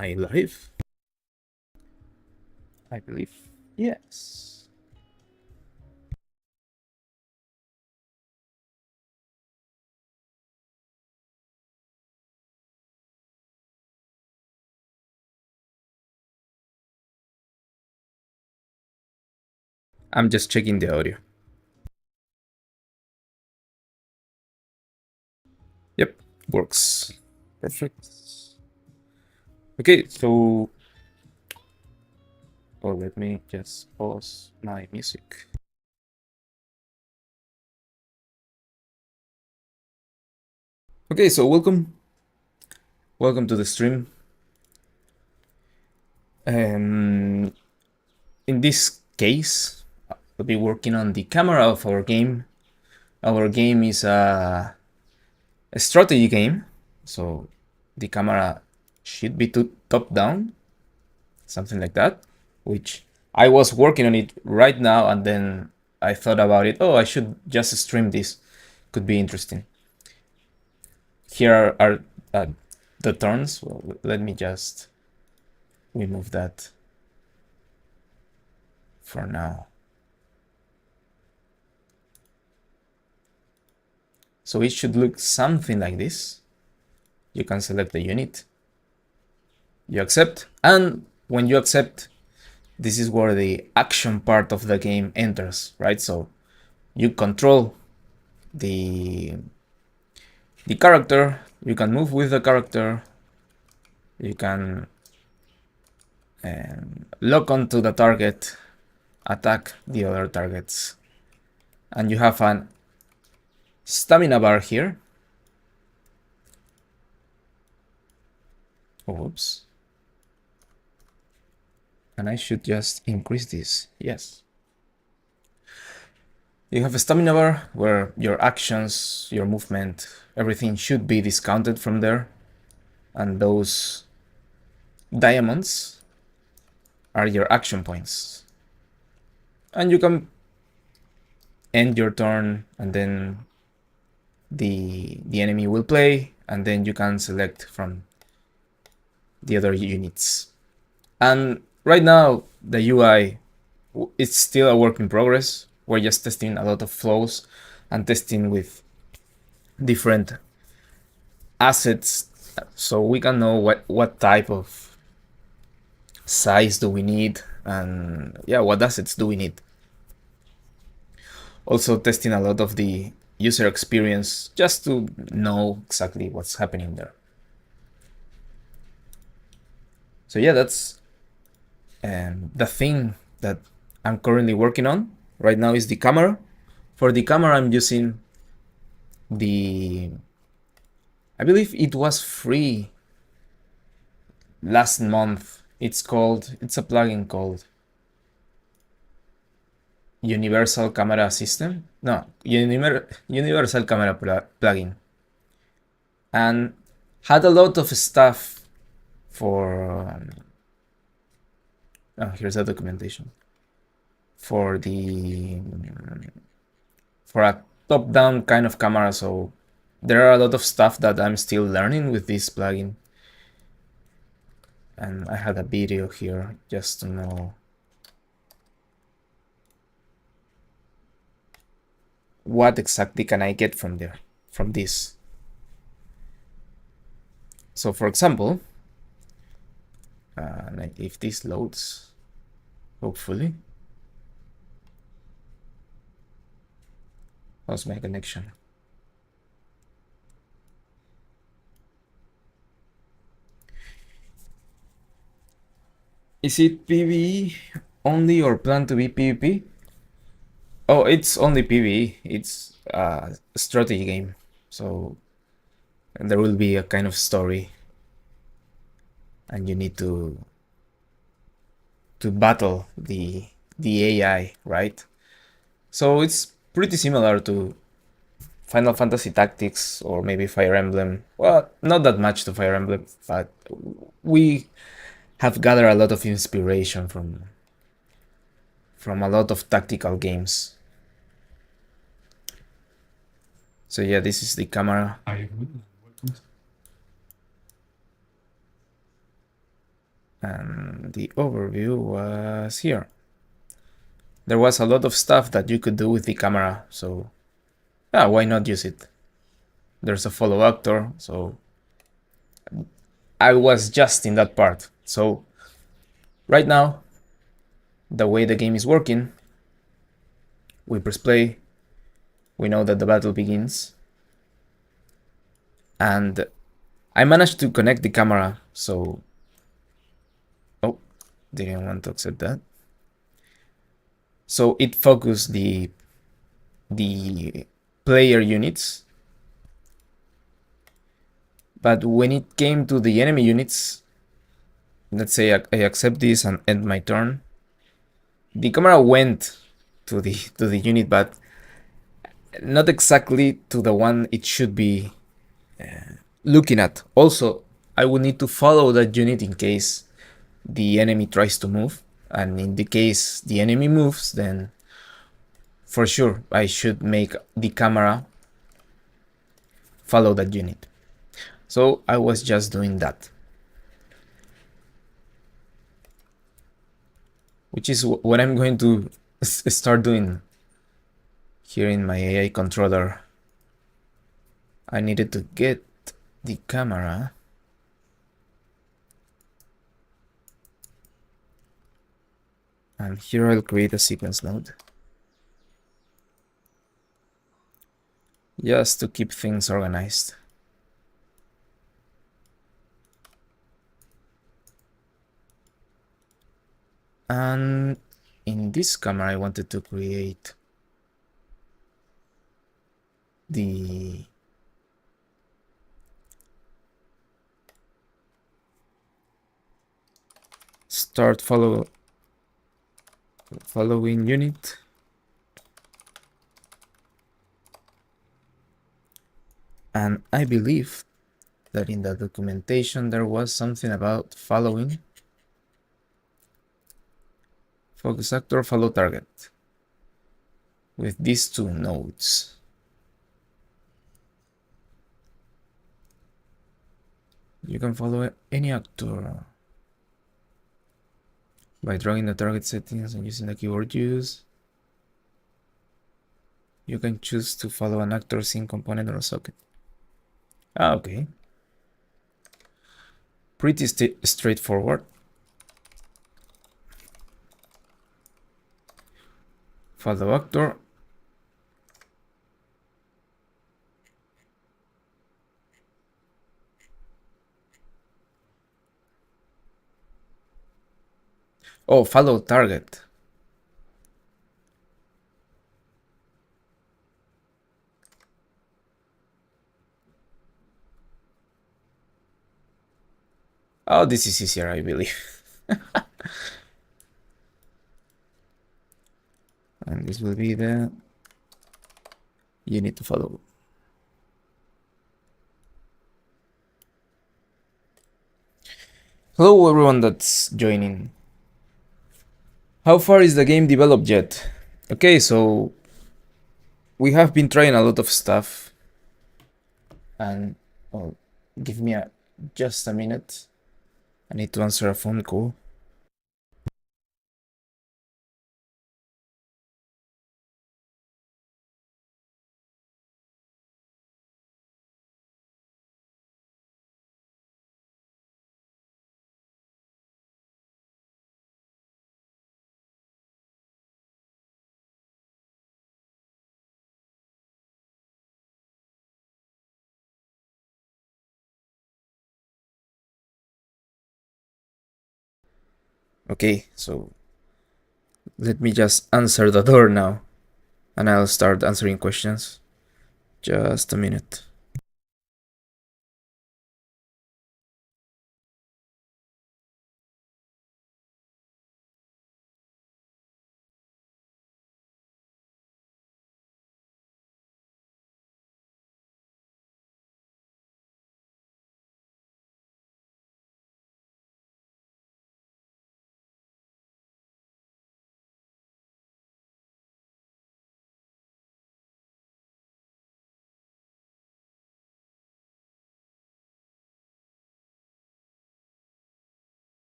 I live? I believe yes. I'm just checking the audio. Yep, works. Perfect. Okay, so let me just pause my music. Okay, so welcome to the stream. In this case, I'll be working on the camera of our game. Our game is a strategy game, so the camera should be top down, something like that, which I was working on it right now, and then I thought about it. Oh, I should just stream this. Could be interesting. Here are the turns. Well, let me just remove that for now. So it should look something like this. You can select the unit. You accept, and when you accept, this is where the action part of the game enters, right? So you control the character, you can move with the character, you can lock onto the target, attack the other targets, and you have an stamina bar here. Oops. And I should just increase this. Yes. You have a stamina bar where your actions, your movement, everything should be discounted from there. And those diamonds are your action points. And you can end your turn, and then the enemy will play, and then you can select from the other units. And right now the UI, it's still a work in progress. We're just testing a lot of flows and testing with different assets, so we can know what type of size do we need, and yeah, what assets do we need. Also testing a lot of the user experience just to know exactly what's happening there. So yeah, that's the thing that I'm currently working on right now is the camera. For the camera, I'm using I believe it was free last month. It's a plugin called Universal Camera System. No, Universal Camera plugin. And had a lot of stuff for here's a documentation for a top-down kind of camera. So there are a lot of stuff that I'm still learning with this plugin, and I had a video here just to know what exactly can I get from this. So for example, if this loads, hopefully. How's my connection? Is it PvE only or plan to be PvP? Oh, it's only PvE. It's a strategy game, so there will be a kind of story, and you need to battle the AI, right? So it's pretty similar to Final Fantasy Tactics or maybe Fire Emblem. Well, not that much to Fire Emblem, but we have gathered a lot of inspiration from a lot of tactical games. So yeah, this is the camera. And the overview was here. There was a lot of stuff that you could do with the camera, so yeah, why not use it? There's a follow actor, so I was just in that part. So right now, the way the game is working, we press play, we know that the battle begins, and I managed to connect the camera, so... Oh, didn't want to accept that. So it focused the player units, but when it came to the enemy units, let's say I accept this and end my turn, the camera went to the unit, but not exactly to the one it should be looking at. Also, I would need to follow that unit in case the enemy tries to move, and in the case the enemy moves, then for sure I should make the camera follow that unit. So I was just doing that, which is what I'm going to start doing here in my AI controller. I needed to get the camera, and here I'll create a sequence node just to keep things organized. And in this camera I wanted to create the start following unit, and I believe that in the documentation there was something about following focus actor follow target with these two nodes. You can follow any actor by dragging the target settings and using the keyboard use. You can choose to follow an actor, scene, component, or a socket. Ah, okay. Pretty straightforward. Follow actor. Oh, follow target. Oh, this is easier, I believe. And this will be the you need to follow. Hello everyone that's joining. How far is the game developed yet? Okay, so we have been trying a lot of stuff, and oh, give me just a minute. I need to answer a phone call. Okay, so let me just answer the door now, and I'll start answering questions. Just a minute.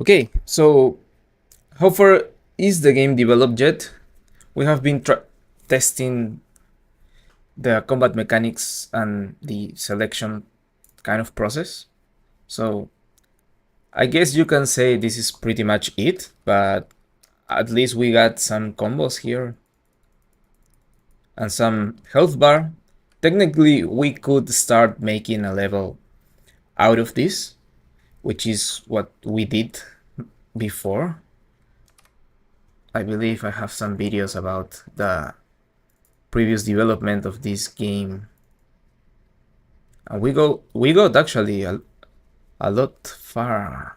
Okay, so how far is the game developed yet? We have been testing the combat mechanics and the selection kind of process. So I guess you can say this is pretty much it, but at least we got some combos here and some health bar. Technically, we could start making a level out of this, which is what we did before. I believe I have some videos about the previous development of this game. And we got actually a lot far.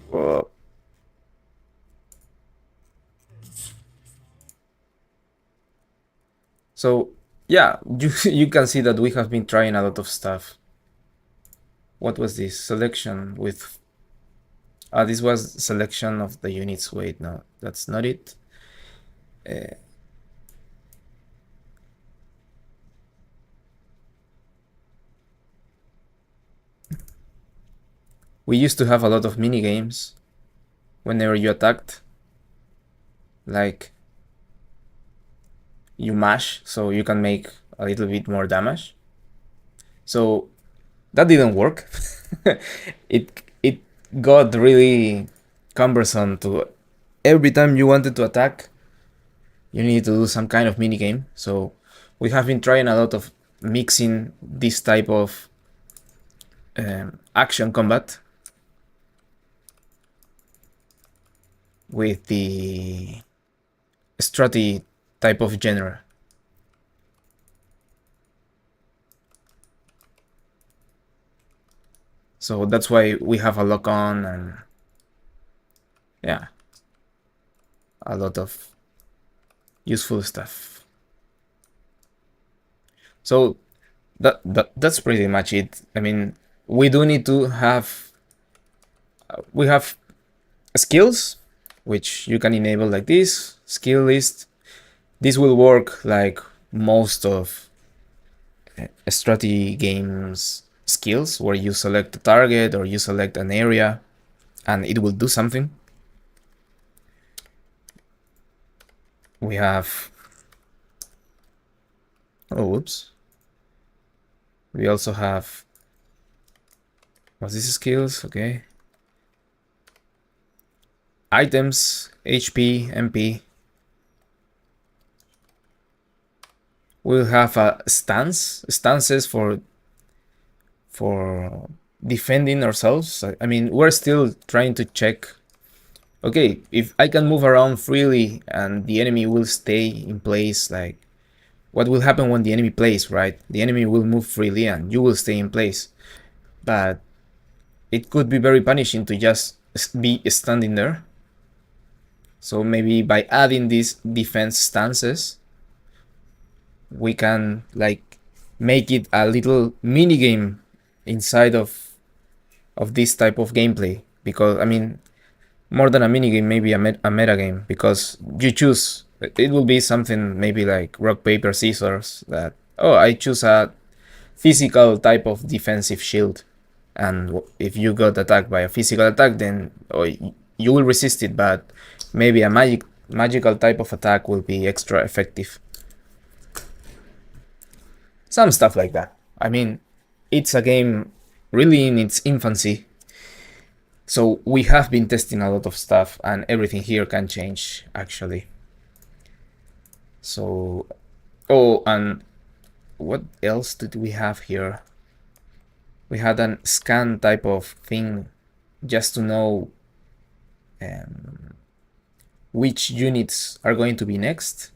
Whoa. So yeah, you can see that we have been trying a lot of stuff. What was this? Selection with... this was selection of the units. Wait, no, that's not it. We used to have a lot of mini games whenever you attacked. Like, you mash so you can make a little bit more damage. So that didn't work. it got really cumbersome to every time you wanted to attack, you need to do some kind of mini game. So we have been trying a lot of mixing this type of action combat with the strategy type of genre. So that's why we have a lock on and yeah, a lot of useful stuff. So that's pretty much it. I mean, we do need to have we have skills, which you can enable like this skill list. This will work like most of strategy games skills, where you select a target or you select an area and it will do something. We have... oh, whoops. We also have... what's this? Skills, okay. Items, HP, MP. We'll have a stances for defending ourselves. I mean, we're still trying to check, okay, if I can move around freely and the enemy will stay in place, like what will happen when the enemy plays, right? The enemy will move freely and you will stay in place. But it could be very punishing to just be standing there. So maybe by adding these defense stances, we can like make it a little mini game inside of this type of gameplay. Because I mean, more than a mini game, maybe a meta game, because you choose. It will be something maybe like rock paper scissors, that, oh, I choose a physical type of defensive shield, and if you got attacked by a physical attack, then you will resist it, but maybe a magical type of attack will be extra effective. Some stuff like that. I mean, it's a game really in its infancy, so we have been testing a lot of stuff, and everything here can change actually. So, oh, and what else did we have here? We had a scan type of thing just to know which units are going to be next.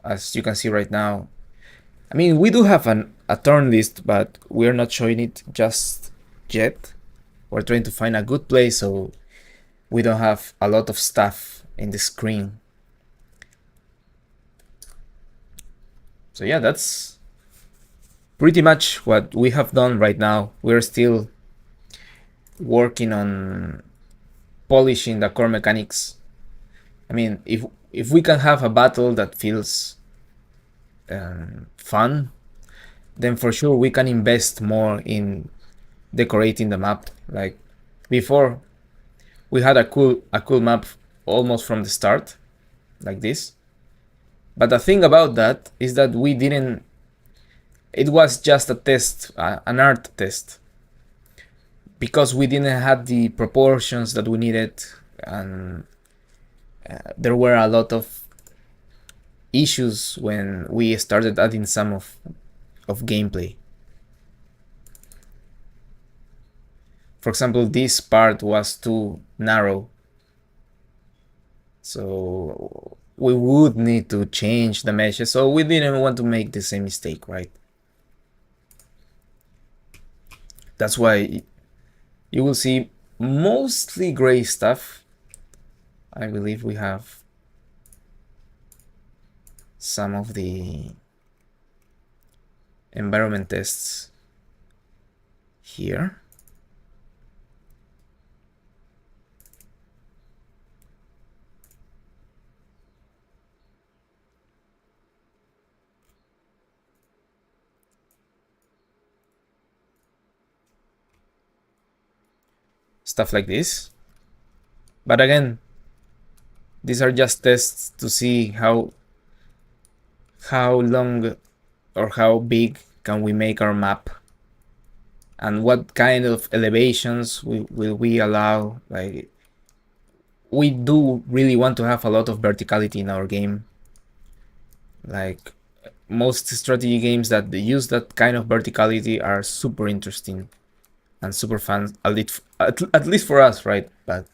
As you can see right now, I mean, we do have a turn list, but we're not showing it just yet. We're trying to find a good place so we don't have a lot of stuff in the screen. So yeah, that's pretty much what we have done right now. We're still working on polishing the core mechanics. I mean, if we can have a battle that feels fun, then for sure we can invest more in decorating the map. Like before, we had a cool map almost from the start, like this. But the thing about that is that we didn't. It was just a test, an art test, because we didn't have the proportions that we needed, and there were a lot of issues when we started adding some of gameplay. For example, this part was too narrow, so we would need to change the meshes, so we didn't want to make the same mistake, right? That's why you will see mostly gray stuff. I believe we have some of the environment tests here. Stuff like this. But again, these are just tests to see how long or how big can we make our map, and what kind of elevations will we allow. Like, we do really want to have a lot of verticality in our game. Like, most strategy games that use that kind of verticality are super interesting and super fun, at least for us, right? But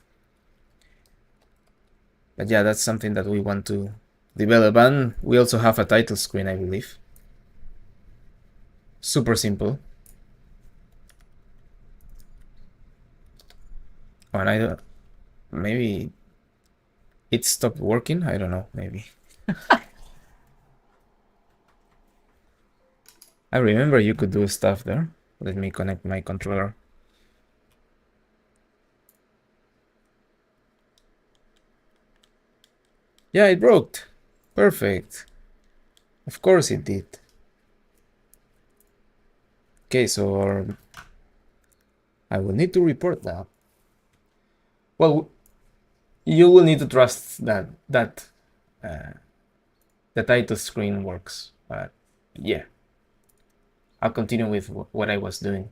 yeah, that's something that we want to develop. And we also have a title screen, I believe. Super simple. Oh, and I don't, maybe it stopped working. I don't know, maybe. I remember you could do stuff there. Let me connect my controller. Yeah, it broke. Perfect. Of course it did. Okay, so I will need to report that. Well, you will need to trust that the title screen works. But yeah, I'll continue with what I was doing.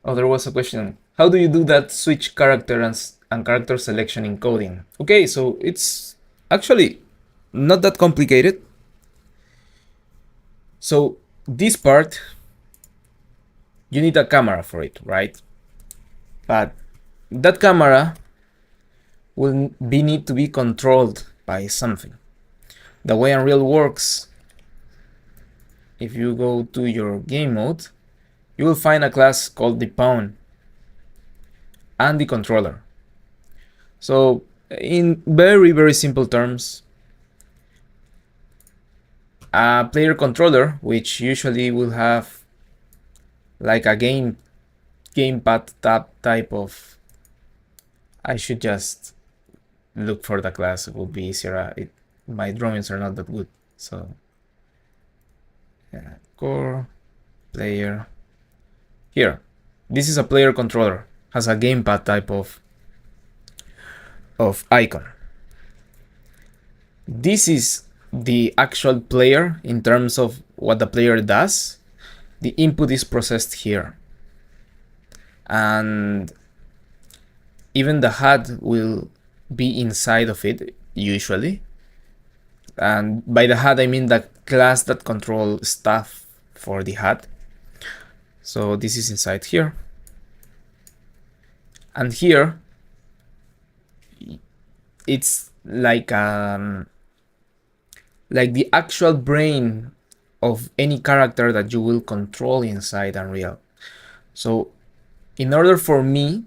Oh, there was a question. How do you do that switch character and character selection in coding? Okay, so it's actually not that complicated. So this part, you need a camera for it, right? But that camera will need to be controlled by something. The way Unreal works, if you go to your game mode, you will find a class called the pawn and the controller. So in very, very simple terms, a player controller, which usually will have like a gamepad tab type of, I should just look for the class, it will be easier. My drawings are not that good, so yeah, core player. Here, this is a player controller, has a gamepad type of icon. This is the actual player in terms of what the player does. The input is processed here, and even the HUD will be inside of it usually. And by the HUD I mean the class that controls stuff for the HUD. So this is inside here, and here it's like the actual brain of any character that you will control inside Unreal. So in order for me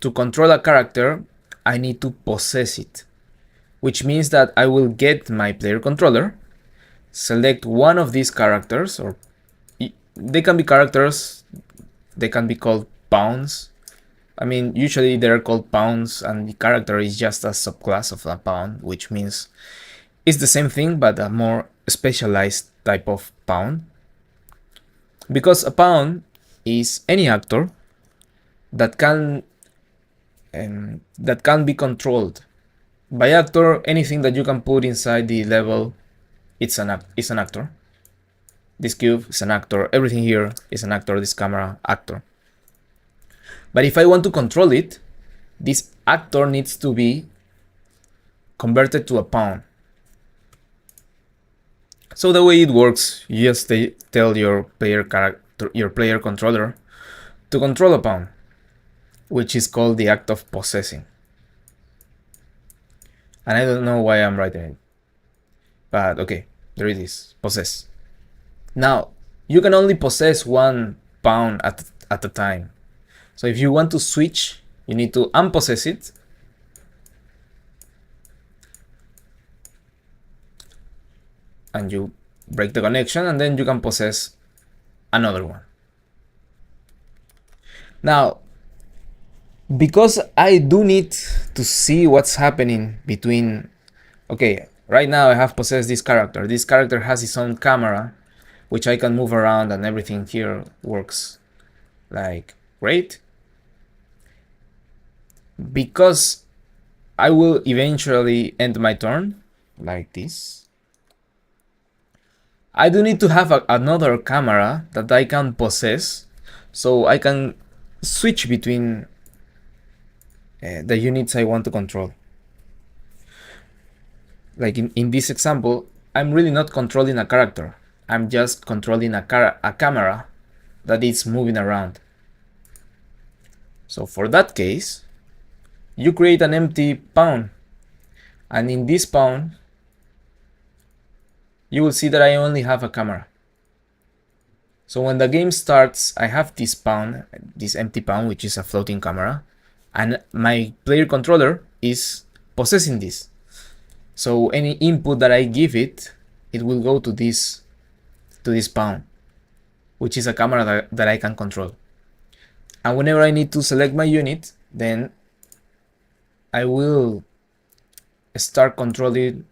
to control a character, I need to possess it, which means that I will get my player controller, select one of these characters, or they can be characters, they can be called pawns. I mean, usually they're called pawns, and the character is just a subclass of a pawn, which means it's the same thing, but a more specialized type of pawn. Because a pawn is any actor that can be controlled. By actor, anything that you can put inside the level, it's an actor. This cube is an actor. Everything here is an actor. This camera, actor. But if I want to control it, this actor needs to be converted to a pawn. So the way it works, you just tell your player controller to control a pawn, which is called the act of possessing. And I don't know why I'm writing it, but okay, there it is, possess. Now, you can only possess one pawn at a time. So if you want to switch, you need to unpossess it. And you break the connection, and then you can possess another one. Now, because I do need to see what's happening between... Okay, right now I have possessed this character. This character has its own camera, which I can move around, and everything here works like great. Because I will eventually end my turn like this, I do need to have another camera that I can possess, so I can switch between the units I want to control. Like in this example, I'm really not controlling a character. I'm just controlling a camera that is moving around. So for that case, you create an empty pawn. And in this pawn, you will see that I only have a camera. So when the game starts, I have this pawn, this empty pawn, which is a floating camera, and my player controller is possessing this. So any input that I give it, it will go to this pawn, which is a camera that I can control. And whenever I need to select my unit, then I will start controlling.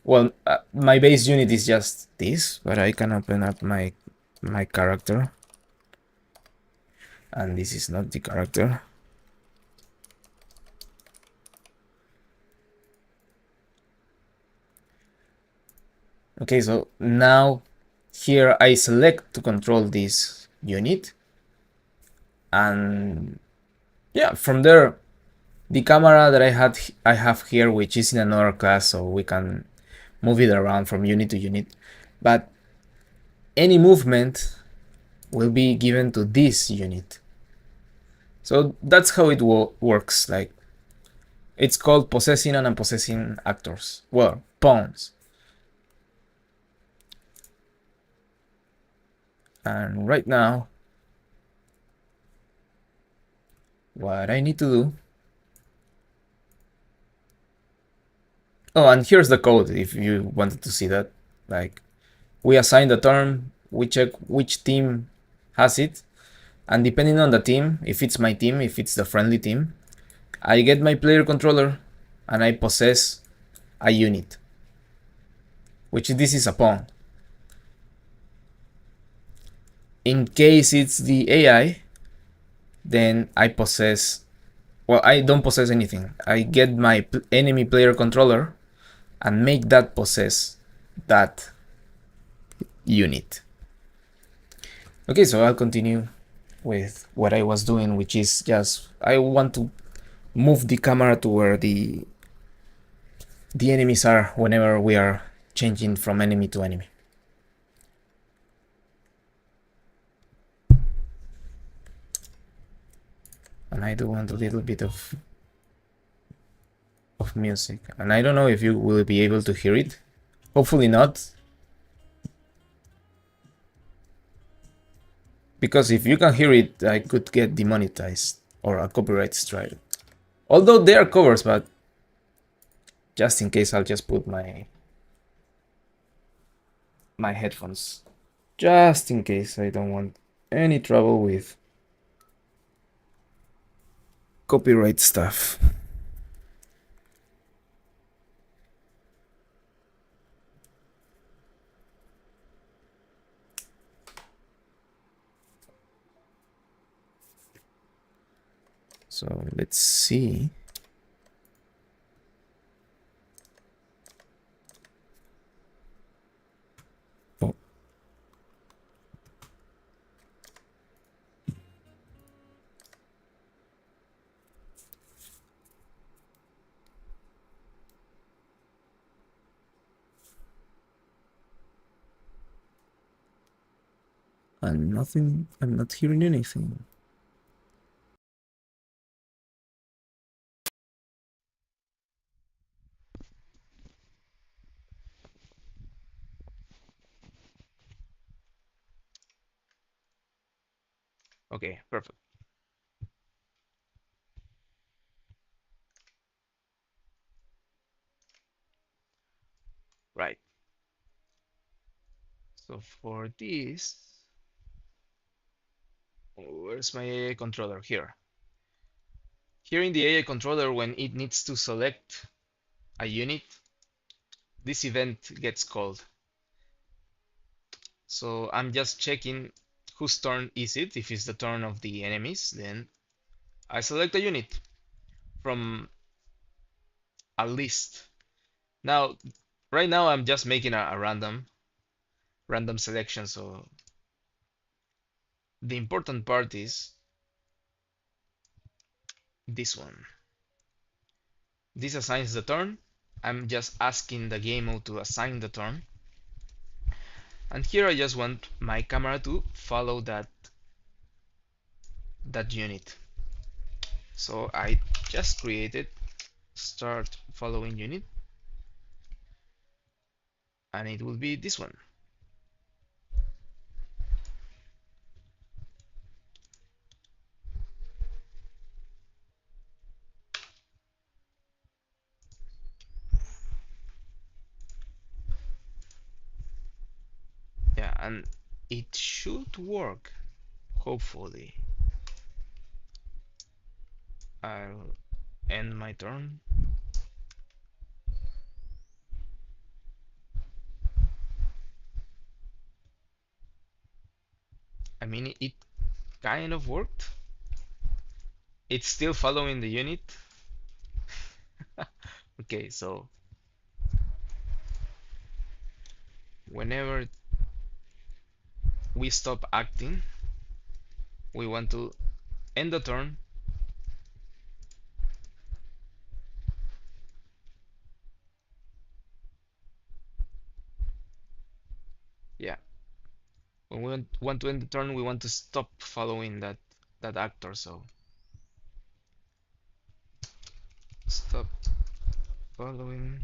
Well, my base unit is just this, but I can open up my character, and this is not the character. Okay, so now here I select to control this unit, and yeah, from there the camera that I have here, which is in another class, so we can move it around from unit to unit, but any movement will be given to this unit. So that's how it works. Like, it's called possessing and unpossessing actors. Well, pawns. And right now, what I need to do... Oh, and here's the code if you wanted to see that. Like, we assign the term, we check which team has it, and depending on the team, if it's my team, if it's the friendly team, I get my player controller and I possess a unit, which this is a pawn. In case it's the AI, then I possess... Well, I don't possess anything. I get my enemy player controller and make that possess that unit. Okay, so I'll continue with what I was doing, which is just... I want to move the camera to where the enemies are whenever we are changing from enemy to enemy. And I do want a little bit of music, and I don't know if you will be able to hear it. Hopefully not, because if you can hear it, I could get demonetized or a copyright strike. Although they are covers, but just in case, I'll just put my headphones, just in case. I don't want any trouble with copyright stuff. So let's see. Oh. And nothing, I'm not hearing anything. Okay, perfect. Right. So for this, where's my AI controller? Here. Here in the AI controller, when it needs to select a unit, this event gets called. So I'm just checking whose turn is it. If it's the turn of the enemies, then I select a unit from a list. Now, right now I'm just making a random selection. So the important part is this one. This assigns the turn. I'm just asking the game mode to assign the turn. And here I just want my camera to follow that unit. So I just created start following unit, and it will be this one. Yeah, and it should work, hopefully. I'll end my turn. I mean, it kind of worked. It's still following the unit. Okay, so whenever we stop acting, we want to end the turn. Yeah, when we want to end the turn, we want to stop following that actor. So stop following.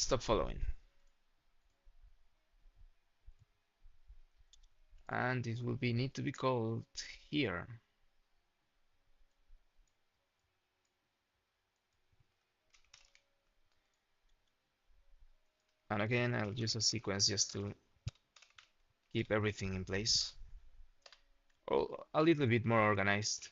Stop following. And it will be need to be called here. And again, I'll use a sequence just to keep everything in place, or a little bit more organized.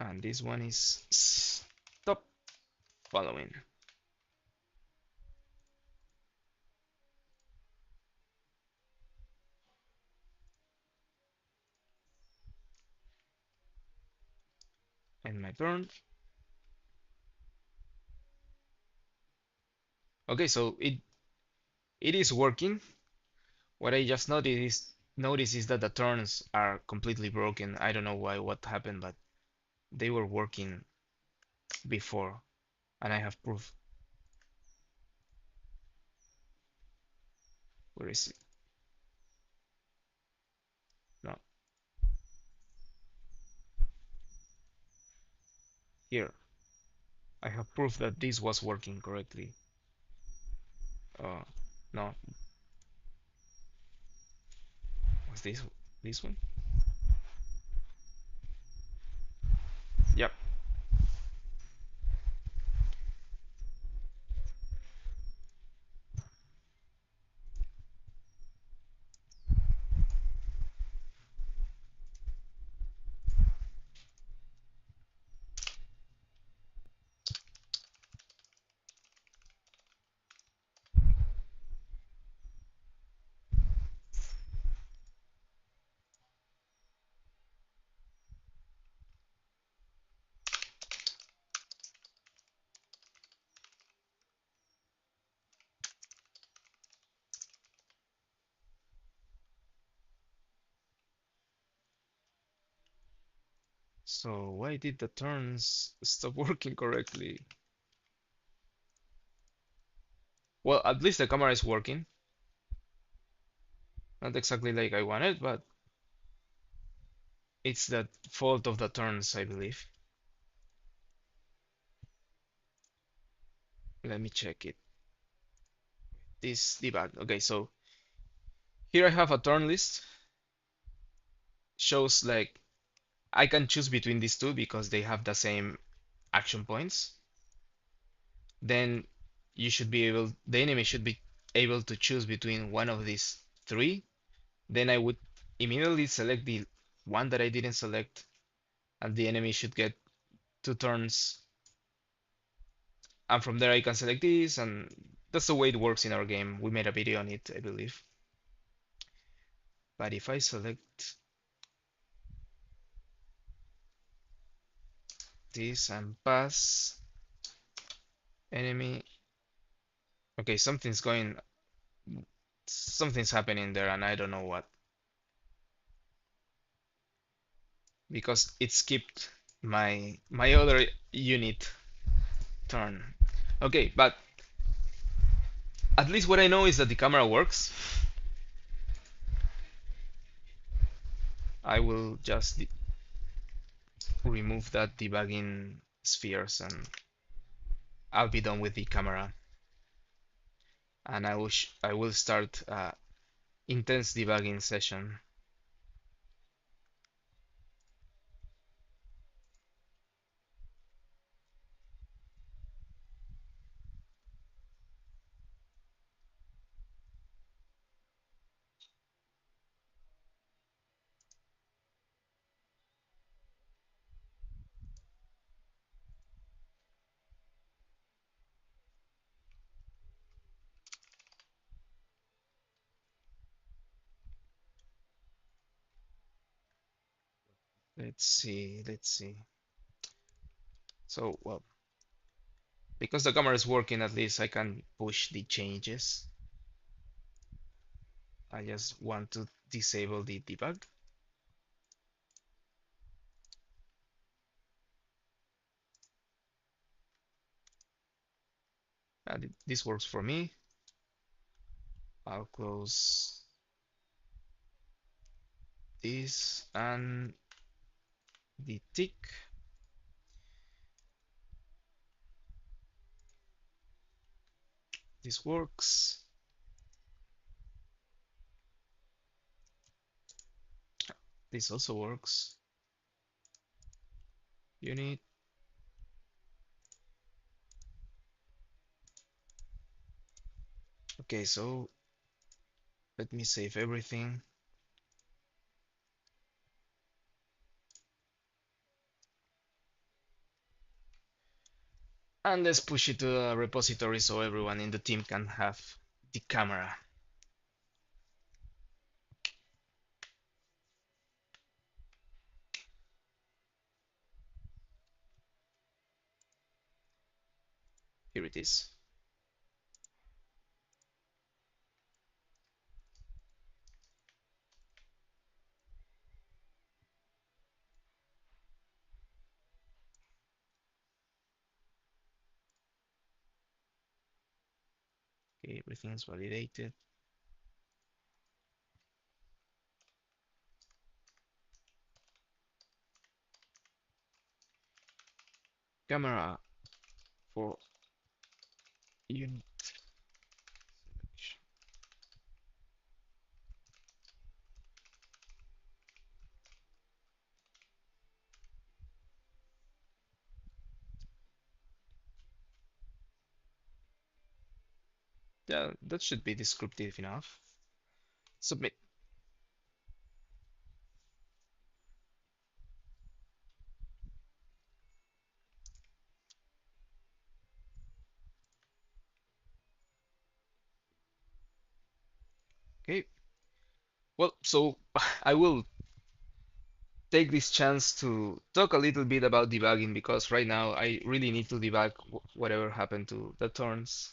And this one is stop following. And my turn. Okay, so it is working. What I just noticed is that the turns are completely broken. I don't know why, what happened, but they were working before, and I have proof. Where is it? No, here. I have proof that this was working correctly. Uh, no, was this one? Yep. So why did the turns stop working correctly? Well, at least the camera is working. Not exactly like I wanted, but it's the fault of the turns, I believe. Let me check it. This debug. Okay, so here I have a turn list. Shows like I can choose between these two because they have the same action points. Then the enemy should be able to choose between one of these three. Then I would immediately select the one that I didn't select, and the enemy should get 2 turns. And from there I can select this, and that's the way it works in our game. We made a video on it, I believe. But if I select this and pass enemy, okay, something's happening there, and I don't know what, because it skipped my other unit turn. Okay, but at least what I know is that the camera works. I will just remove that debugging spheres, and I'll be done with the camera. And I will start intense debugging session. Let's see. So, well, because the camera is working, at least I can push the changes. I just want to disable the debug. And this works for me. I'll close this and the tick. This works. This also works. Unit. Okay, so let me save everything. And let's push it to a repository so everyone in the team can have the camera. Here it is. Okay, everything's validated. Camera for unit selection. Yeah, that should be descriptive enough. Submit. Okay. Well, so I will take this chance to talk a little bit about debugging because right now I really need to debug whatever happened to the turns.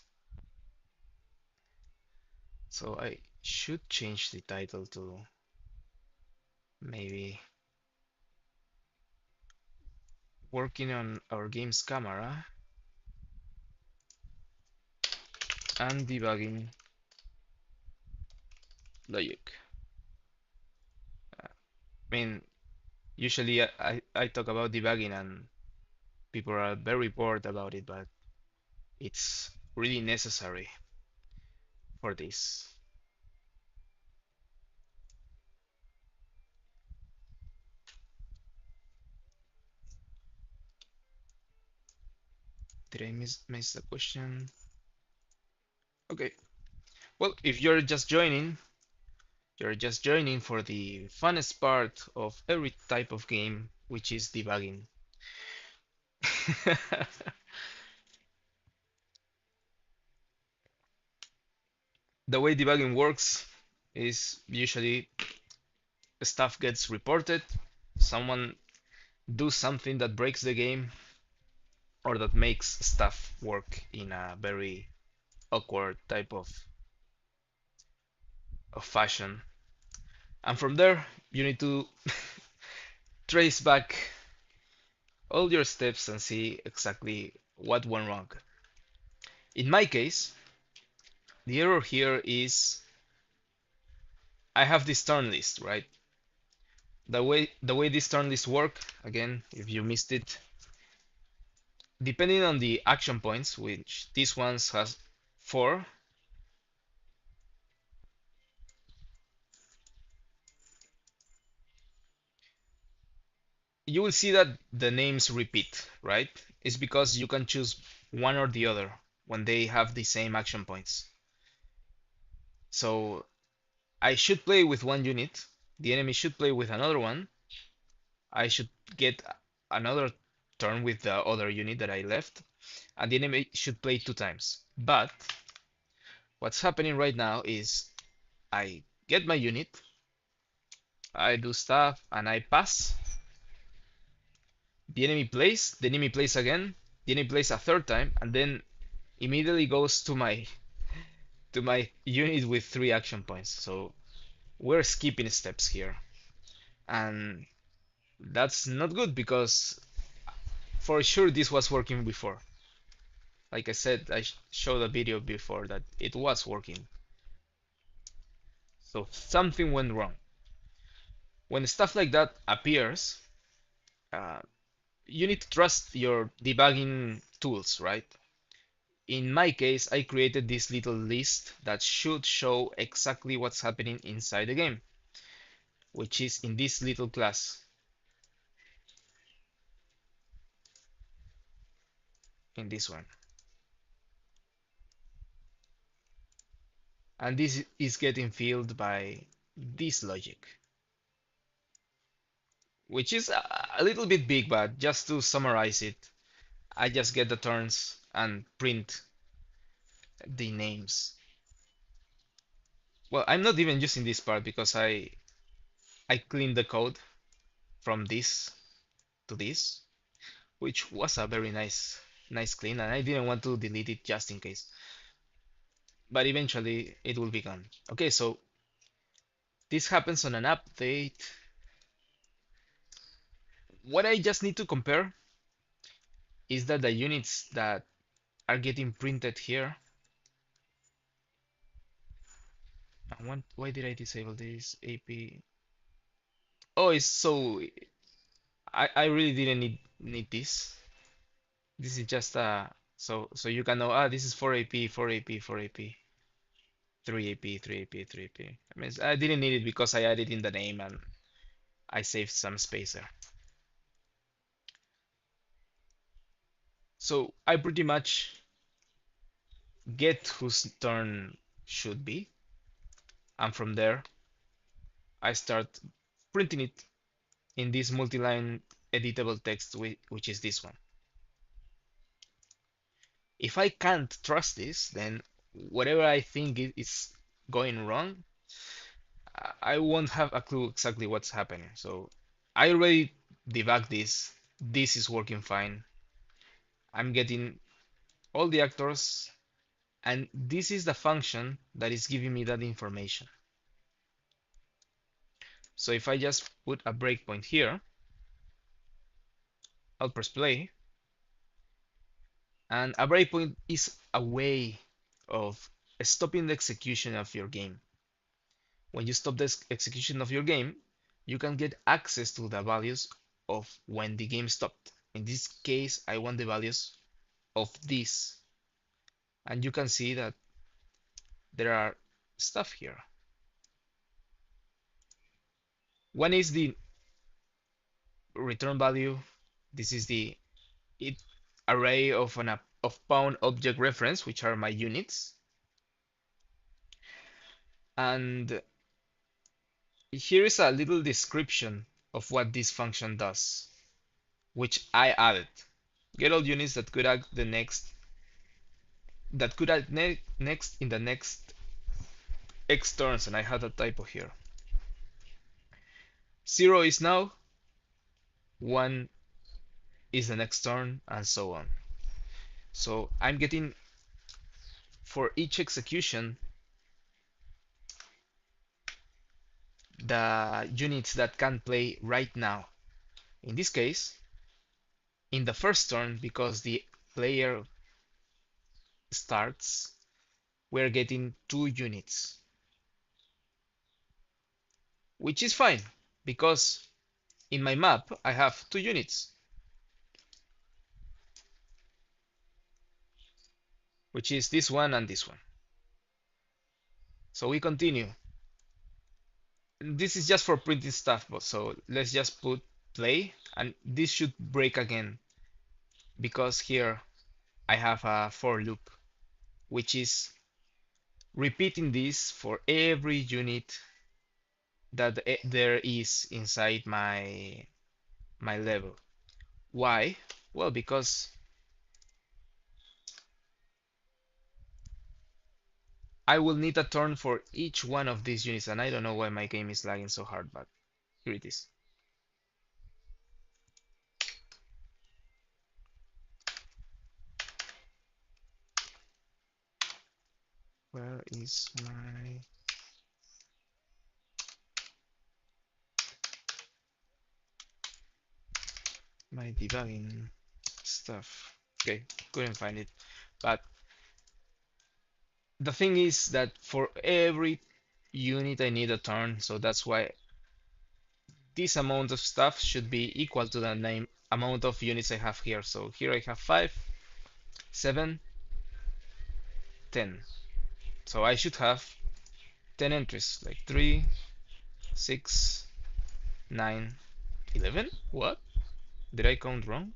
So I should change the title to maybe working on our game's camera and debugging logic. I mean, usually I talk about debugging and people are very bored about it, but it's really necessary for this. Did I miss the question? Okay. Well, if you're just joining for the funnest part of every type of game, which is debugging. The way debugging works is usually stuff gets reported, someone do something that breaks the game or that makes stuff work in a very awkward type of fashion. And from there, you need to trace back all your steps and see exactly what went wrong. In my case, the error here is I have this turn list, right? The way this turn list work, again, if you missed it, depending on the action points, which this one has 4, you will see that the names repeat, right? It's because you can choose one or the other when they have the same action points. So I should play with one unit, the enemy should play with another one, I should get another turn with the other unit that I left, and the enemy should play 2 times. But what's happening right now is I get my unit, I do stuff, and I pass. The enemy plays again, the enemy plays a third time, and then immediately goes to my unit with 3 action points. So we're skipping steps here. And that's not good because for sure this was working before. Like I said, I showed a video before that it was working. So something went wrong. When stuff like that appears, uh, you need to trust your debugging tools, right? In my case, I created this little list that should show exactly what's happening inside the game, which is in this little class, in this one. And this is getting filled by this logic, which is a little bit big, but just to summarize it, I just get the turns and print the names. Well, I'm not even using this part because I cleaned the code from this to this, which was a very nice clean, and I didn't want to delete it just in case. But eventually it will be gone. Okay, so this happens on an update. What I just need to compare is that the units that are getting printed here. Why did I disable this AP? Oh, it's so I really didn't need this. This is just so you can know this is 4 AP, 4 AP, 4 AP, 3 AP, 3 AP, 3 AP. I mean I didn't need it because I added in the name and I saved some space there. So I pretty much get whose turn should be, and from there I start printing it in this multi-line editable text, which is this one. If I can't trust this, then whatever I think is going wrong, I won't have a clue exactly what's happening. So I already debugged this. This is working fine. I'm getting all the actors, and this is the function that is giving me that information. So if I just put a breakpoint here, I'll press play, and a breakpoint is a way of stopping the execution of your game. When you stop the execution of your game, you can get access to the values of when the game stopped. In this case, I want the values of this, and you can see that there are stuff here. One is the return value. This is the array of pound object reference, which are my units. And here is a little description of what this function does, which I added. Get all units that could act next in the next X turns, and I had a typo here. 0 is now, 1 is the next turn, and so on. So I'm getting, for each execution, the units that can play right now. In this case, in the first turn, because the player starts, we're getting 2 units, which is fine because in my map I have 2 units, which is this one and this one. So we continue. This is just for printing stuff, but so let's just put play, and this should break again because here I have a for loop, which is repeating this for every unit that there is inside my level. Why? Well, because I will need a turn for each one of these units, and I don't know why my game is lagging so hard, but here it is. Where is my debugging stuff? Okay, couldn't find it. But the thing is that for every unit I need a turn, so that's why this amount of stuff should be equal to the amount of units I have here. So here I have 5, 7, 10. So I should have 10 entries, like 3, 6, 9, 11? What? Did I count wrong?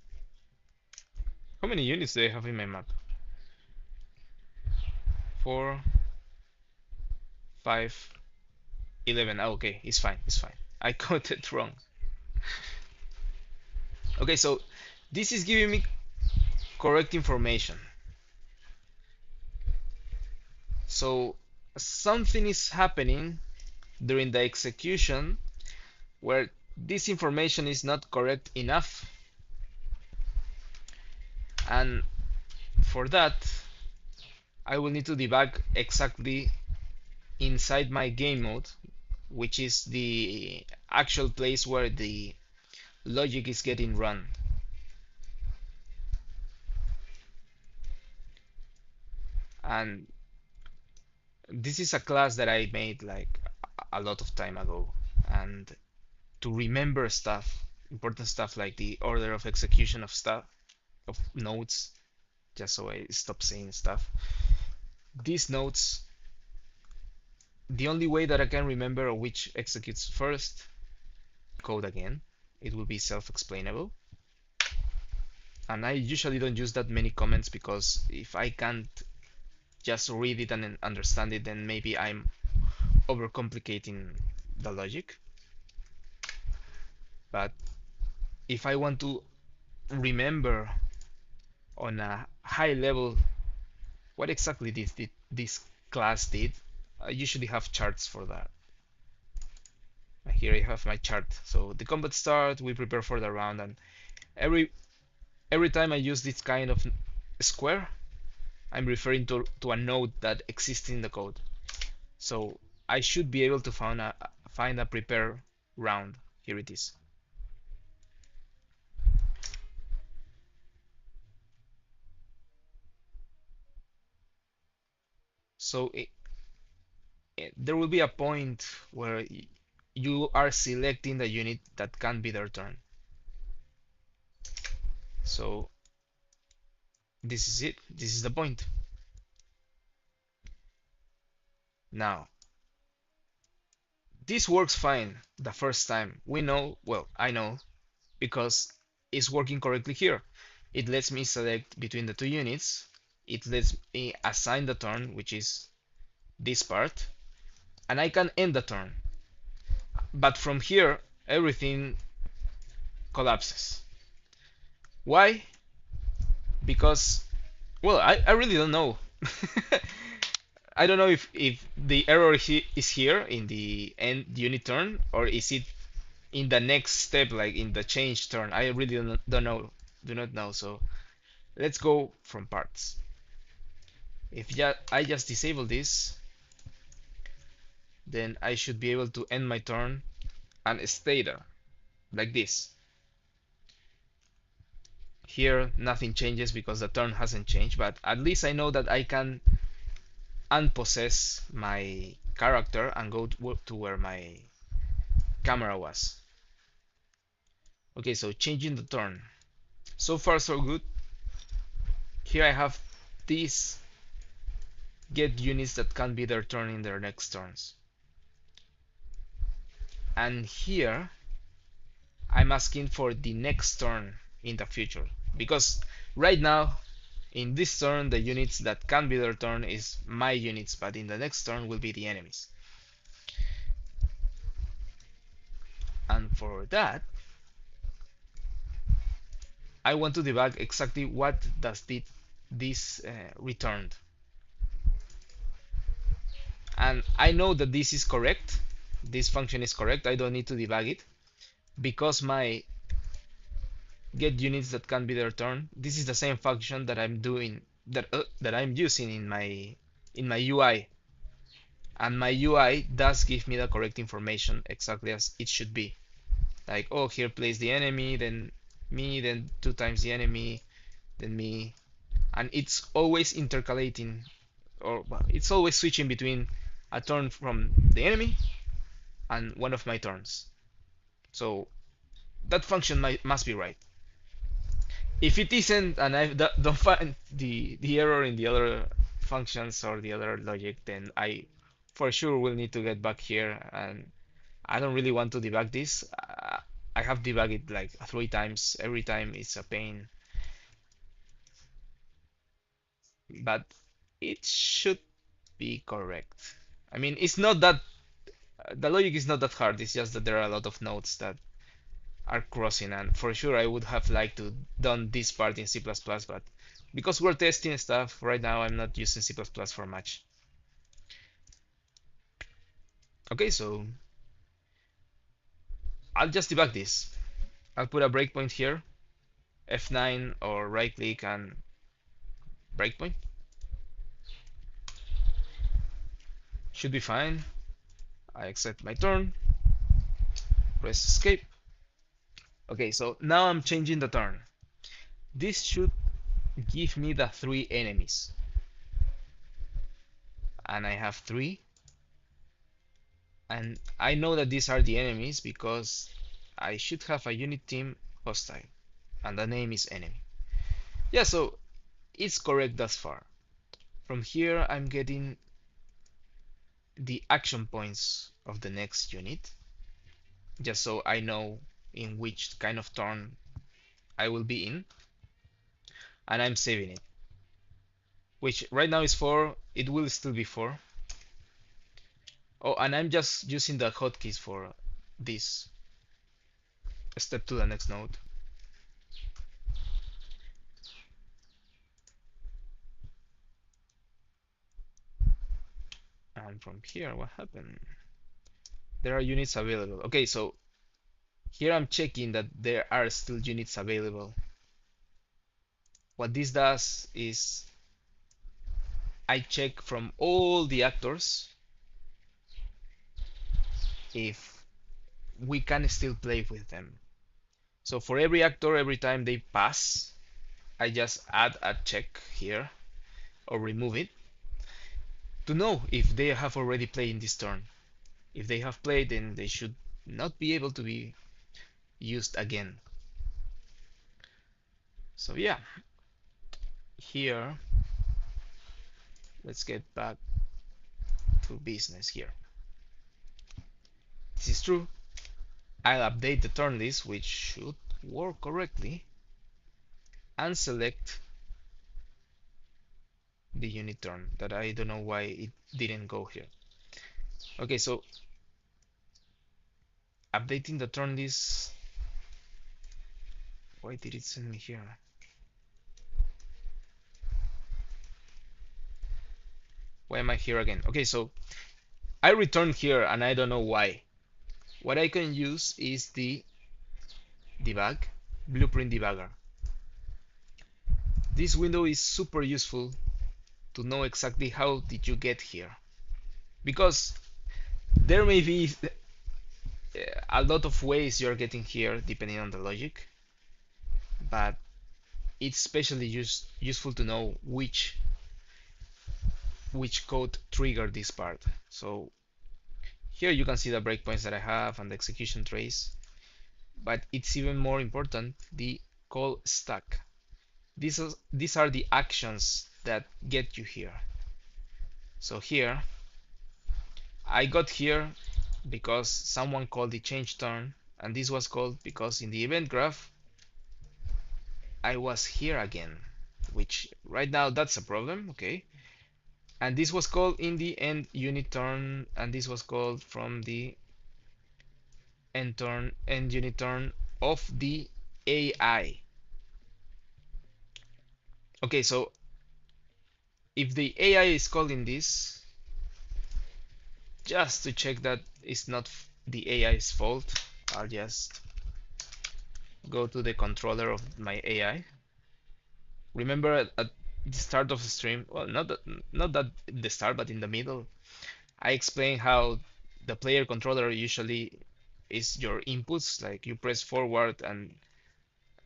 How many units do I have in my map? 4, 5, 11. Oh, okay, it's fine, it's fine. I counted wrong. Okay, so this is giving me correct information. So something is happening during the execution where this information is not correct enough. And for that, I will need to debug exactly inside my game mode, which is the actual place where the logic is getting run. And this is a class that I made like a lot of time ago, and to remember stuff, important stuff like the order of execution of stuff, of nodes, just so I stop saying stuff. These nodes, the only way that I can remember which executes first, code again, it will be self-explainable. And I usually don't use that many comments because if I can't just read it and understand it, then maybe I'm overcomplicating the logic. But if I want to remember on a high level what exactly this class did, I usually have charts for that. Here I have my chart. So the combat starts, we prepare for the round, and every time I use this kind of square, I'm referring to a node that exists in the code. So I should be able to find a prepare round. Here it is. So there will be a point where you are selecting the unit that can be their turn. So this is it. This is the point. Now, this works fine the first time. We know, well, I know, because it's working correctly here. It lets me select between the two units. It lets me assign the turn, which is this part, and I can end the turn. But from here, everything collapses. Why? Because, well, I really don't know. I don't know if the error is here in the end unit turn, or is it in the next step, like in the change turn. I really don't know, do not know. So let's go from parts. If I just disable this, then I should be able to end my turn and stay there, like this. Here nothing changes because the turn hasn't changed, but at least I know that I can unpossess my character and go to where my camera was. Okay, so changing the turn. So far so good. Here I have these get units that can be their turn in their next turns. And here I'm asking for the next turn in the future, because right now in this turn the units that can be their turn is my units, but in the next turn will be the enemies. And for that I want to debug exactly what does this returned. And I know that this is correct, this function is correct, I don't need to debug it, because my get units that can be their turn, this is the same function that I'm doing, that I'm using in my UI, and my UI does give me the correct information exactly as it should be. Like, oh, here plays the enemy, then me, then 2 times the enemy, then me, and it's always intercalating, or well, it's always switching between a turn from the enemy and one of my turns. So that function must be right. If it isn't, and I don't find the error in the other functions or the other logic, then I for sure will need to get back here, and I don't really want to debug this. I have debugged it like 3 times. Every time it's a pain, but it should be correct. I mean, it's not that the logic is not that hard. It's just that there are a lot of nodes that are crossing, and for sure I would have liked to done this part in C++, but because we're testing stuff right now, I'm not using C++ for much. Okay, so I'll just debug this. I'll put a breakpoint here, F9 or right click and breakpoint. Should be fine. I accept my turn, press escape. Okay, so now I'm changing the turn. This should give me the 3 enemies. And I have 3. And I know that these are the enemies because I should have a unit team hostile. And the name is enemy. Yeah, so it's correct thus far. From here I'm getting the action points of the next unit, just so I know in which kind of turn I will be in, and I'm saving it, which right now is 4. It will still be 4. Oh, and I'm just using the hotkeys for this step to the next node. And from here, what happened? There are units available. Okay, so here I'm checking that there are still units available. What this does is I check from all the actors if we can still play with them. So for every actor, every time they pass, I just add a check here or remove it. to know if they have already played in this turn. If they have played, then they should not be able to be used again. So yeah, here, let's get back to business here. This is true. I'll update the turn list, which should work correctly, and select the unit turn that I don't know why it didn't go here. Okay, so updating the turn list. Why did it send me here? Why am I here again? Okay, so I returned here and I don't know why. What I can use is the debug, blueprint debugger. This window is super useful to know exactly how did you get here, because there may be a lot of ways you're getting here depending on the logic, but it's especially useful to know which code triggered this part. So here you can see the breakpoints that I have and the execution trace, but it's even more important the call stack. These are the actions that get you here. So here I got here because someone called the change turn, and this was called because in the event graph I was here again, which right now that's a problem, okay? And this was called in the end unit turn, and this was called from the end unit turn of the AI. Okay, so if the AI is calling this, just to check that it's not the AI's fault, I'll just go to the controller of my AI. Remember at the start of the stream, well, not that the start, but in the middle, I explained how the player controller usually is your inputs, like you press forward and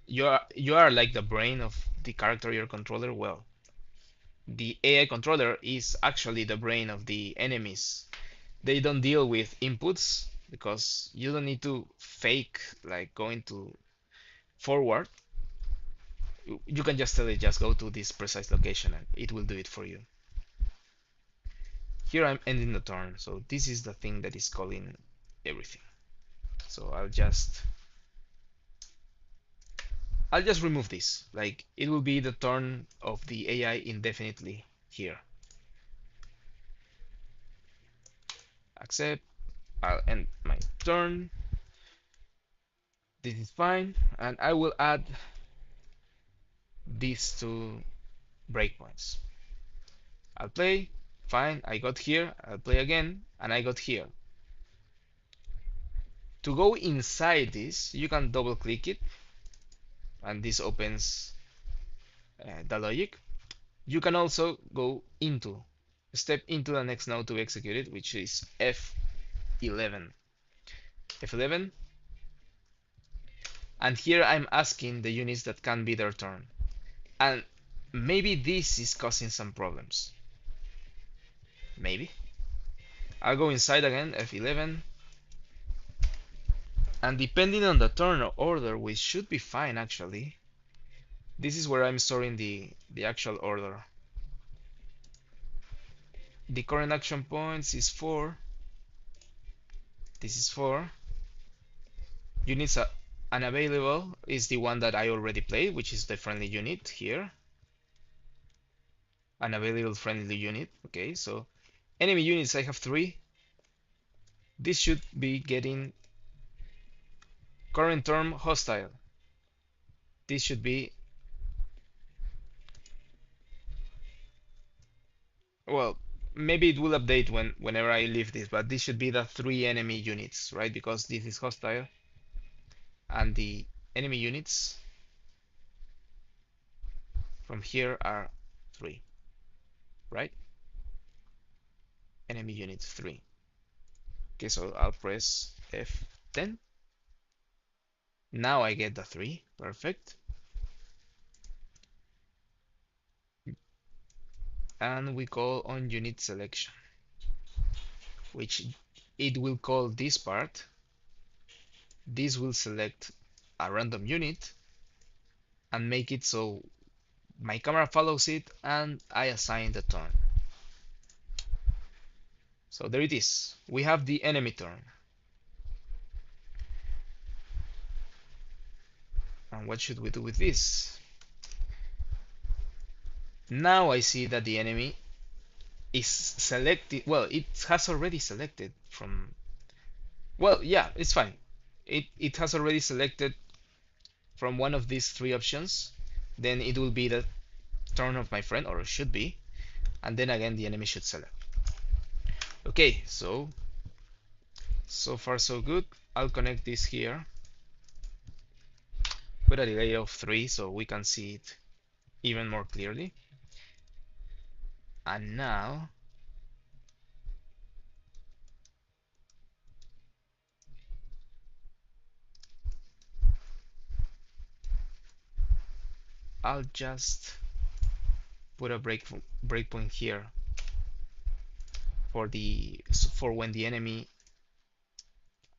you are like the brain of the character your controller. Well, the AI controller is actually the brain of the enemies. They don't deal with inputs because you don't need to fake like going to forward. You can just tell it just go to this precise location and it will do it for you. Here I'm ending the turn, so this is the thing that is calling everything. So I'll just remove this. Like it will be the turn of the AI indefinitely here. Accept. I'll end my turn. This is fine, and I will add these two breakpoints. I'll play. Fine, I got here. I'll play again, and I got here. To go inside this, you can double click it, and this opens the logic. You can also go into, step into the next node to execute it, which is F11. F11, and here I'm asking the units that can be their turn. And maybe this is causing some problems. Maybe. I'll go inside again, F11. And depending on the turn order, which should be fine actually, this is where I'm storing the actual order. The current action points is 4. This is 4. Units unavailable is the one that I already played, which is the friendly unit here. Unavailable friendly unit. Okay, so enemy units I have 3. This should be getting current term hostile. This should be, well, maybe it will update whenever I leave this, but this should be the 3 enemy units, right? Because this is hostile, and the enemy units from here are 3, right? Enemy units 3. Okay, so I'll press F10. Now I get the 3. Perfect. and we call on unit selection, which it will call this part. This will select a random unit and make it so my camera follows it and I assign the turn. So there it is. We have the enemy turn. And what should we do with this? Now I see that the enemy is selected. Well, it has already selected from. Well, yeah, it's fine. It has already selected from one of these three options. Then it will be the turn of my friend, or it should be. And then again, the enemy should select. Okay, so far so good. I'll connect this here. Put a delay of 3 so we can see it even more clearly. And now I'll just put a breakpoint here for when the enemy.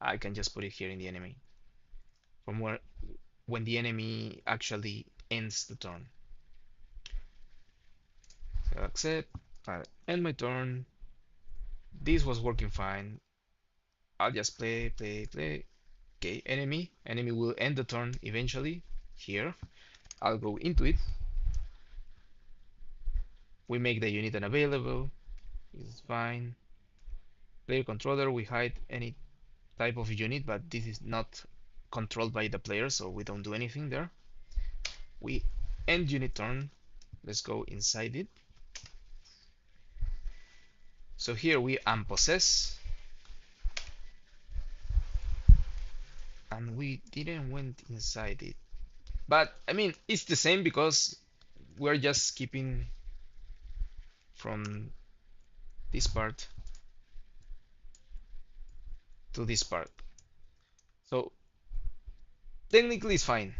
I can just put it here in the enemy from where when the enemy actually ends the turn. So accept. I'll end my turn. This was working fine. I'll just play. Okay, enemy will end the turn eventually. Here, I'll go into it. We make the unit unavailable. It's fine. Player controller, we hide any type of unit, but this is not controlled by the player, so we don't do anything there. We end unit turn. Let's go inside it. So here we unpossess, and we didn't went inside it. But I mean, it's the same because we're just skipping from this part to this part. So technically it's fine.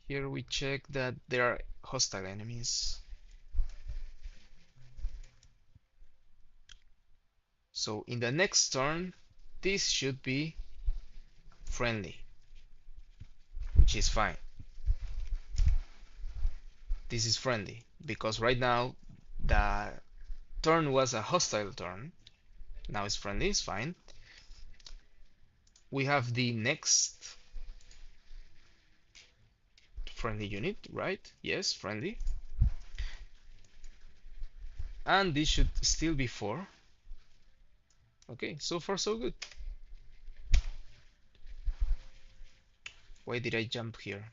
Here we check that there are hostile enemies. So in the next turn, this should be friendly, which is fine. This is friendly because right now the turn was a hostile turn. Now it's friendly, it's fine. We have the next friendly unit, right? Yes, friendly. And this should still be 4. Okay, so far so good. Why did I jump here?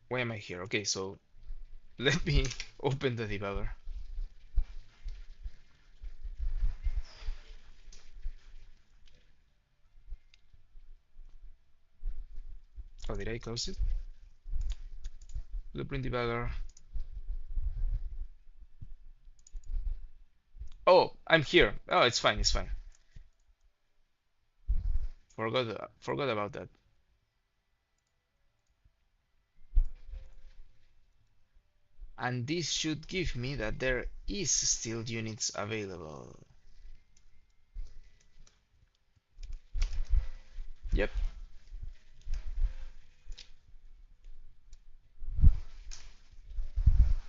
Why am I here? Okay, so let me open the debugger. Oh, did I close it? Blueprint debugger. Oh, I'm here. Oh, it's fine, it's fine. Forgot about that. And this should give me that there is still units available. Yep.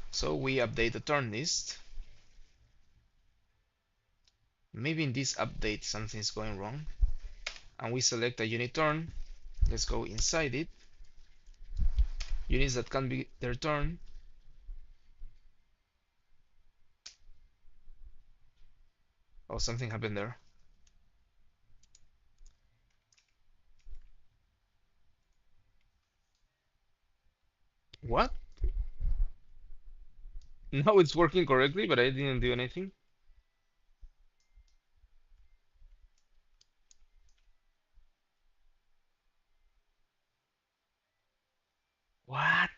So we update the turn list. Maybe in this update something's going wrong. And we select a unit turn. Let's go inside it. Units that can be their turn. Oh, something happened there. What? Now it's working correctly, but I didn't do anything. What?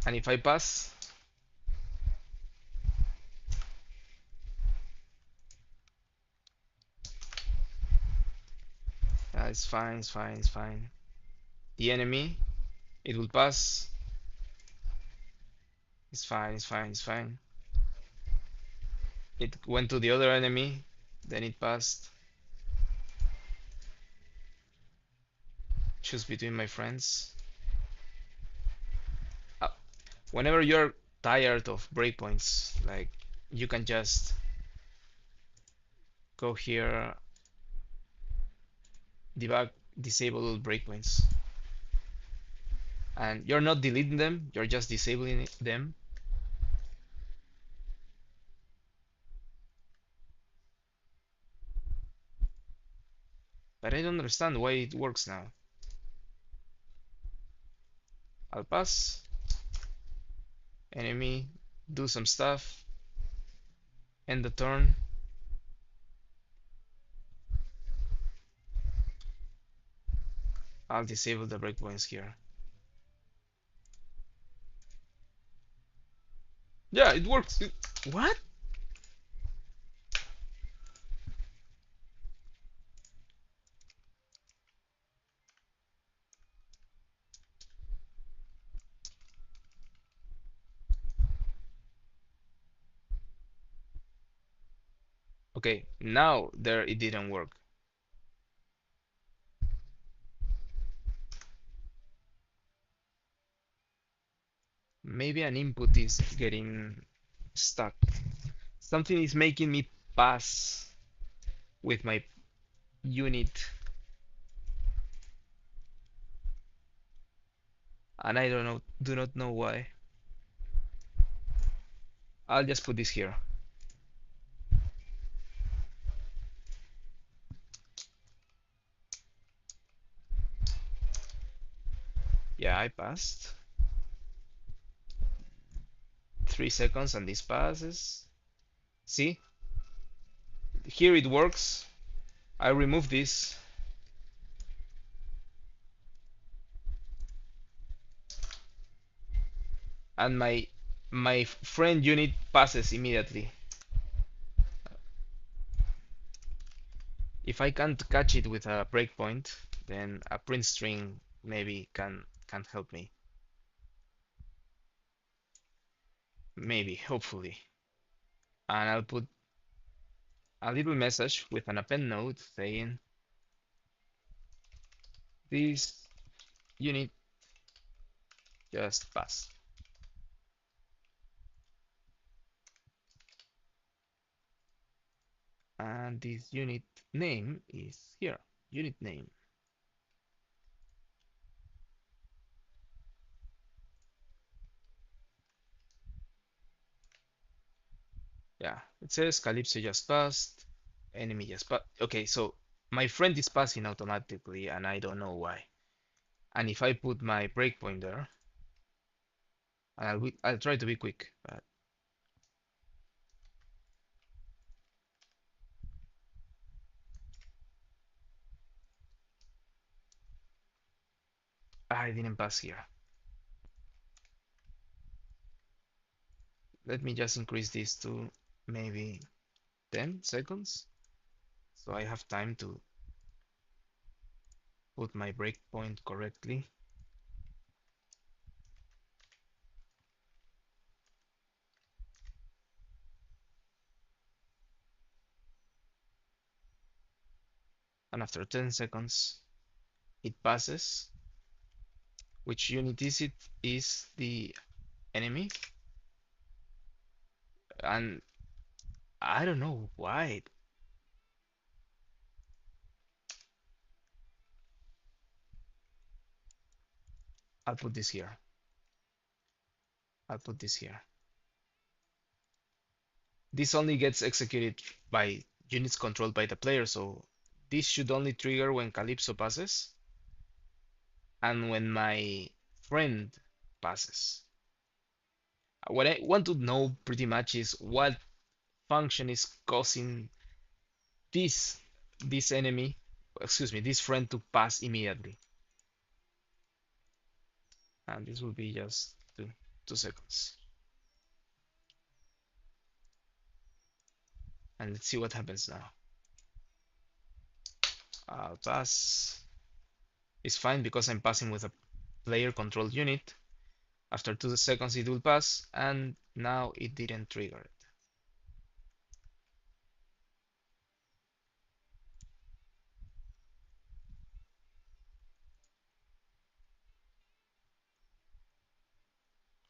And if I pass, it's fine, it's fine, it's fine. The enemy, it will pass. It's fine, it's fine, it's fine. It went to the other enemy, then it passed. Choose between my friends. Uh, Whenever you're tired of breakpoints, like you can just go here, debug, disable all breakpoints. And you're not deleting them, you're just disabling them. But I don't understand why it works now. I'll pass. Enemy, do some stuff. End the turn. I'll disable the breakpoints here. Yeah, it works. What? Okay, now there it didn't work. Maybe an input is getting stuck. Something is making me pass with my unit, and I don't know, do not know why. I'll just put this here. Yeah, I passed. 3 seconds and this passes. See? Here it works. I remove this. And my friend unit passes immediately. If I can't catch it with a breakpoint, then a print string maybe can help me. Maybe, hopefully. And I'll put a little message with an append node saying this unit just passed. And this unit name is here, unit name. Yeah, it says Calypso just passed, enemy just passed. Okay, so my friend is passing automatically and I don't know why. And if I put my breakpoint there, and I'll try to be quick, but I didn't pass here. Let me just increase this to maybe 10 seconds. So I have time to put my breakpoint correctly. And after 10 seconds, it passes. Which unit is it? Is the enemy. And I don't know why. I'll put this here. I'll put this here. This only gets executed by units controlled by the player, so this should only trigger when Calypso passes and when my friend passes. What I want to know pretty much is what function is causing this this enemy, excuse me, this friend to pass immediately. And this will be just 2. 2 seconds. And let's see what happens now. Pass is fine because I'm passing with a player controlled unit. After 2 seconds it will pass, and now it didn't trigger it.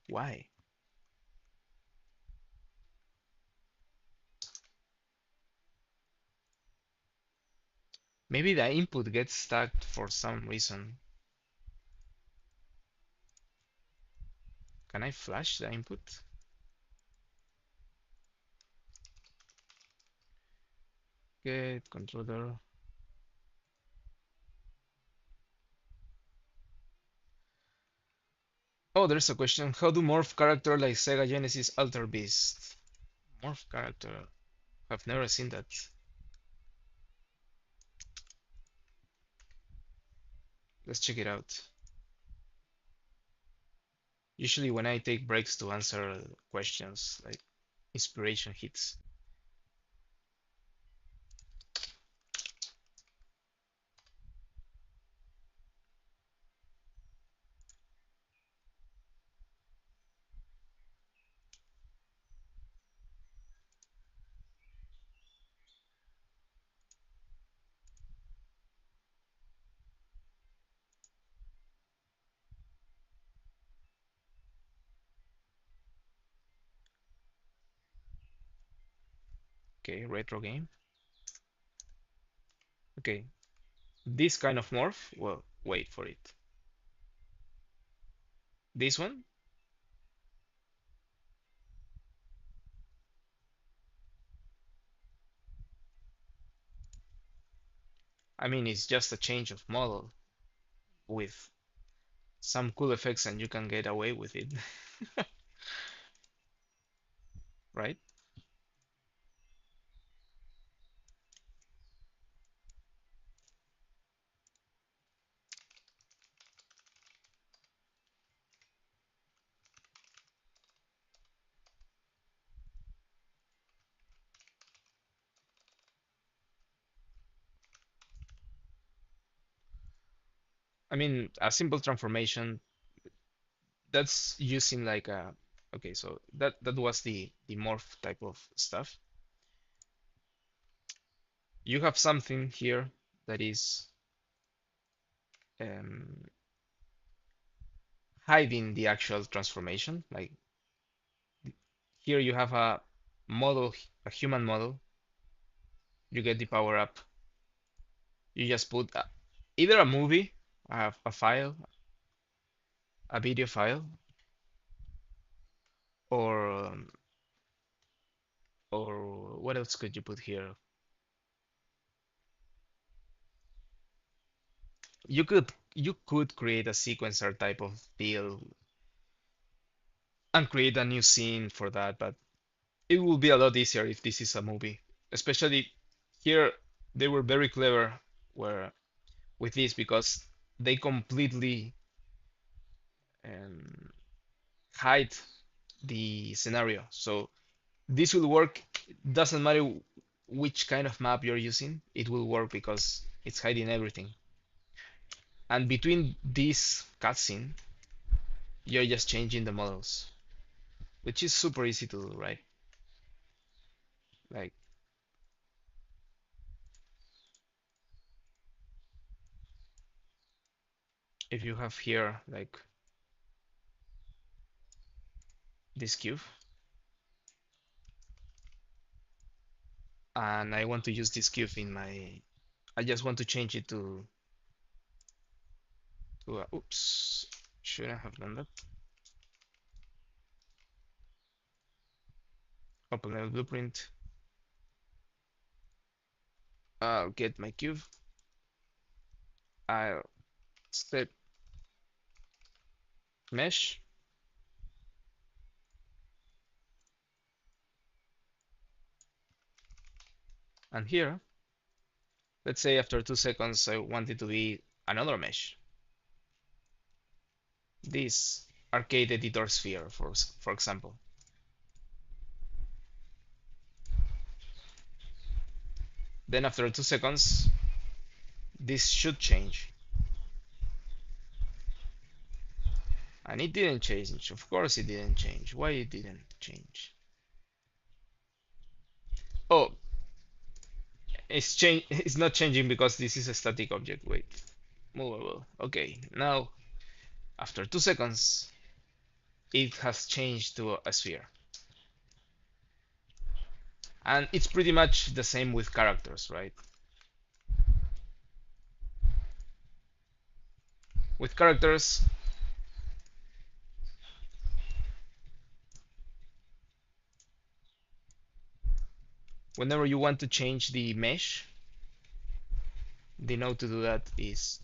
Why? Maybe the input gets stuck for some reason. Can I flash the input? Get controller. Oh, there's a question. How do morph character like Sega Genesis Alter Beast? Morph character. I've never seen that. Let's check it out. Usually when I take breaks to answer questions, like inspiration hits. Okay, retro game. Okay, this kind of morph, well, wait for it. This one, I mean, it's just a change of model with some cool effects and you can get away with it, right? I mean, a simple transformation that's using like a, okay, so that was the morph type of stuff. You have something here that is um, hiding the actual transformation. Like here you have a model, a human model. You get the power up. You just put either a movie, a file, a video file, or um, or what else could you put here? You could create a sequencer type of deal and create a new scene for that, but it will be a lot easier if this is a movie. Especially here, they were very clever where with this because they completely um, hide the scenario. So this will work. Doesn't matter which kind of map you're using, it will work because it's hiding everything. And between this cutscene, you're just changing the models, which is super easy to do, right? Like if you have here like this cube, and I want to use this cube in my, I just want to change it to a, oops, shouldn't have done that. Open level blueprint. I'll get my cube. I'll set mesh. And here, let's say after 2 seconds, I want it to be another mesh. This arcade editor sphere, for example. Then after 2 seconds, this should change. And it didn't change. Of course it didn't change. Why it didn't change? Oh, it's not changing because this is a static object. Wait. Movable. Okay. Now, after 2 seconds, it has changed to a sphere. And it's pretty much the same with characters, right? With characters, whenever you want to change the mesh, the node to do that is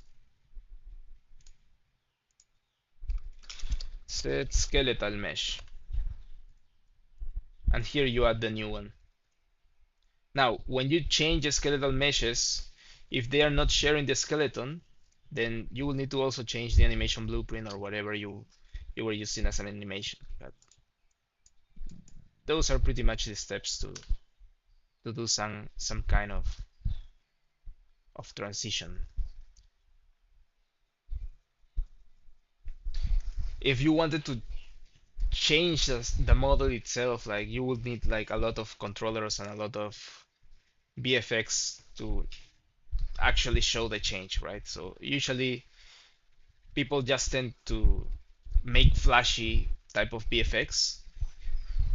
set skeletal mesh. And here you add the new one. Now, when you change the skeletal meshes, if they are not sharing the skeleton, then you will need to also change the animation blueprint or whatever you were using as an animation. But those are pretty much the steps to do some kind of transition. If you wanted to change the model itself, like you would need like a lot of controllers and a lot of VFX to actually show the change, right? So usually people just tend to make flashy type of VFX.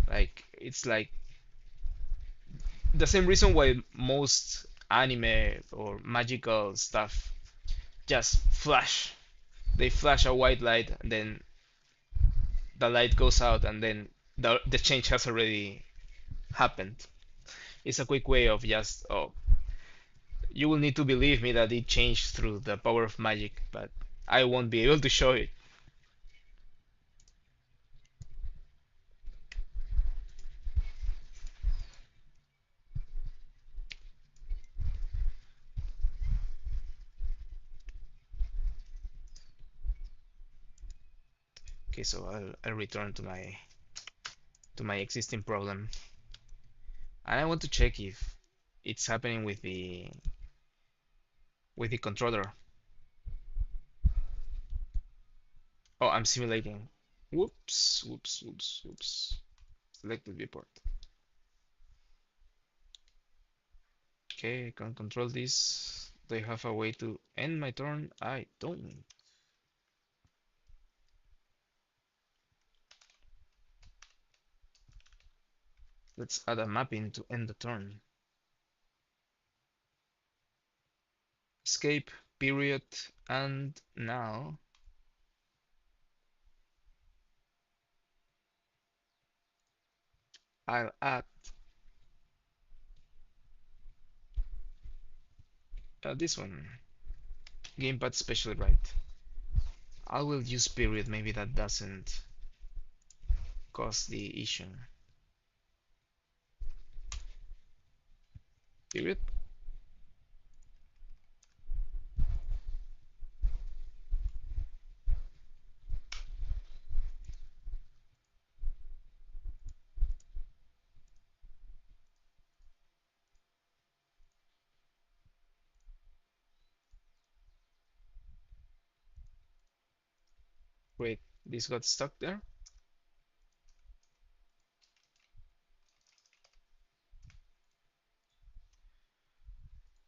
Like it's like the same reason why most anime or magical stuff just flash. They flash a white light and then the light goes out and then the change has already happened. It's a quick way of just, oh, you will need to believe me that it changed through the power of magic, but I won't be able to show it. Okay, so I'll return to my existing problem, and I want to check if it's happening with the controller. Oh, I'm simulating. Whoops, whoops, whoops, whoops. Selected viewport. Okay, I can control this. Do I have a way to end my turn? I don't. Let's add a mapping to end the turn. Escape, period, and now I'll add this one. Gamepad special right. I will use period, maybe that doesn't cause the issue. Period. Wait, this got stuck there?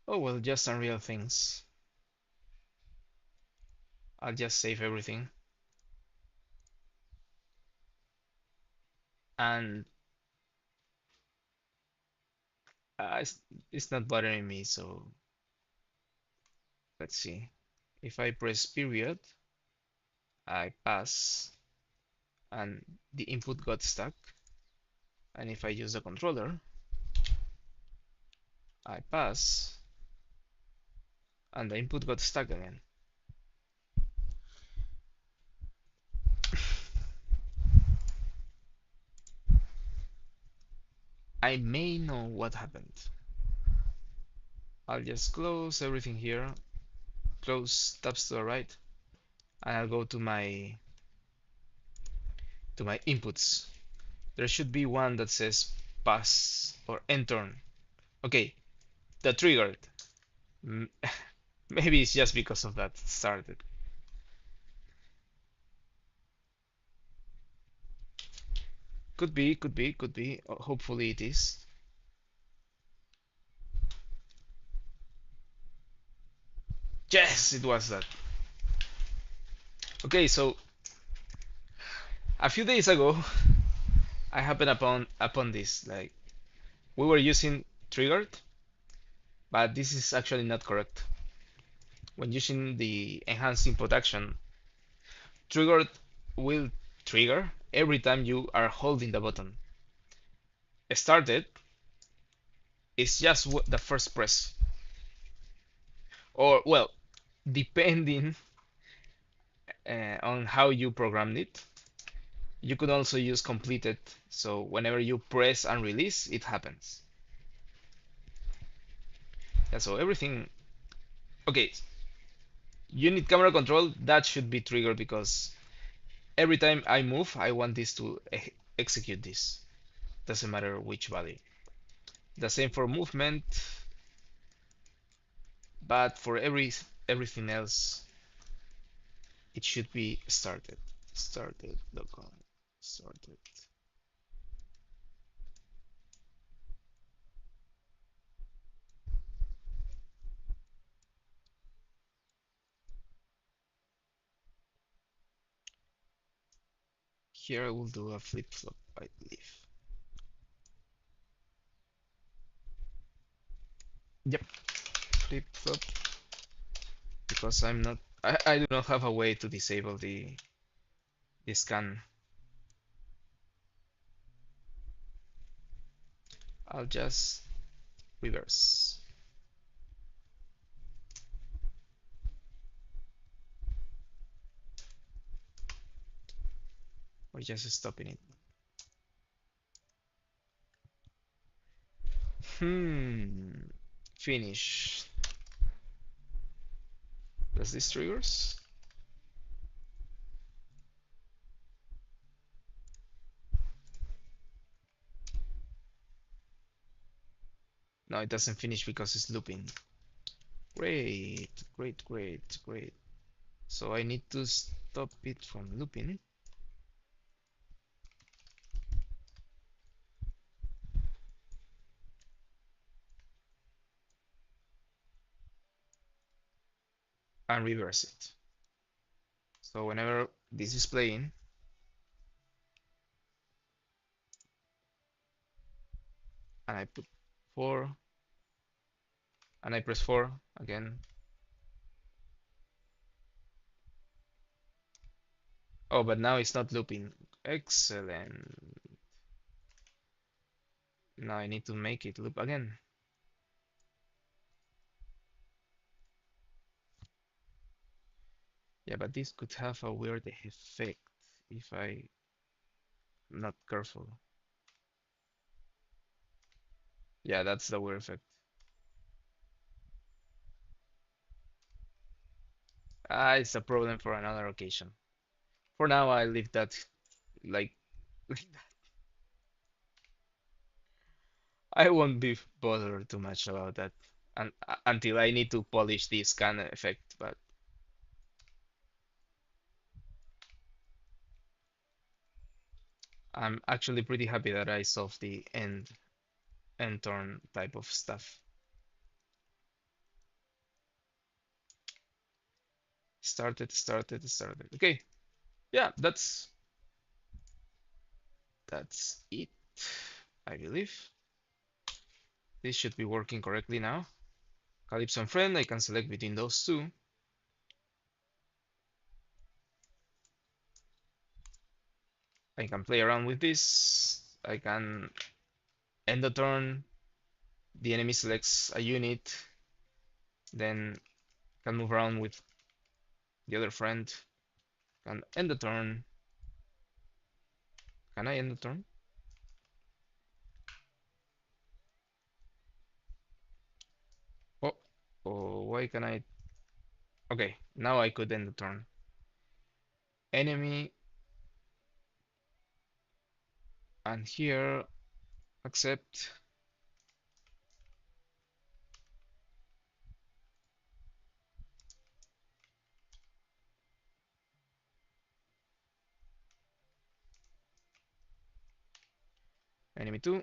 Oh well, just unreal things. I'll just save everything. And uh, it's, it's not bothering me, so let's see. If I press period, I pass, and the input got stuck. And if I use the controller, I pass, and the input got stuck again. I may know what happened. I'll just close everything here, close tabs to the right, and I'll go to my to my inputs. There should be one that says pass or end turn. Okay, that triggered. Maybe it's just because of that started. Could be, could be, could be. Hopefully it is. Yes, it was that. Okay, so a few days ago, I happened upon this. Like we were using triggered, but this is actually not correct. When using the enhanced input action, triggered will trigger every time you are holding the button. Started is just the first press, or well, depending on how you programmed it. You could also use completed, so whenever you press and release, it happens. Yeah, so everything. Okay, unit camera control, that should be triggered because every time I move, I want this to execute this. Doesn't matter which value. The same for movement, but for everything else, it should be started. Started, log on, started. Here I will do a flip-flop, I believe. Yep, flip-flop, because I do not have a way to disable the scan. I'll just reverse or just stopping it. Finish. Does this triggers? No, it doesn't finish because it's looping. Great, great, great, great. So I need to stop it from looping. And reverse it. So whenever this is playing, and I put 4, and I press 4 again. Oh, but now it's not looping. Excellent. Now I need to make it loop again. Yeah, but this could have a weird effect if I'm not careful. Yeah, that's the weird effect. It's a problem for another occasion. For now, I leave that like I won't be bothered too much about that until I need to polish this kind of effect. But I'm actually pretty happy that I solved the end turn type of stuff. Started. Okay, yeah, that's it, I believe. This should be working correctly now. Calypso and friend, I can select between those two. I can play around with this. I can end the turn. The enemy selects a unit, then can move around with the other friend. Can end the turn. Can I end the turn? Oh, oh, why can I? Okay, now I could end the turn. Enemy And here, accept. Enemy 2.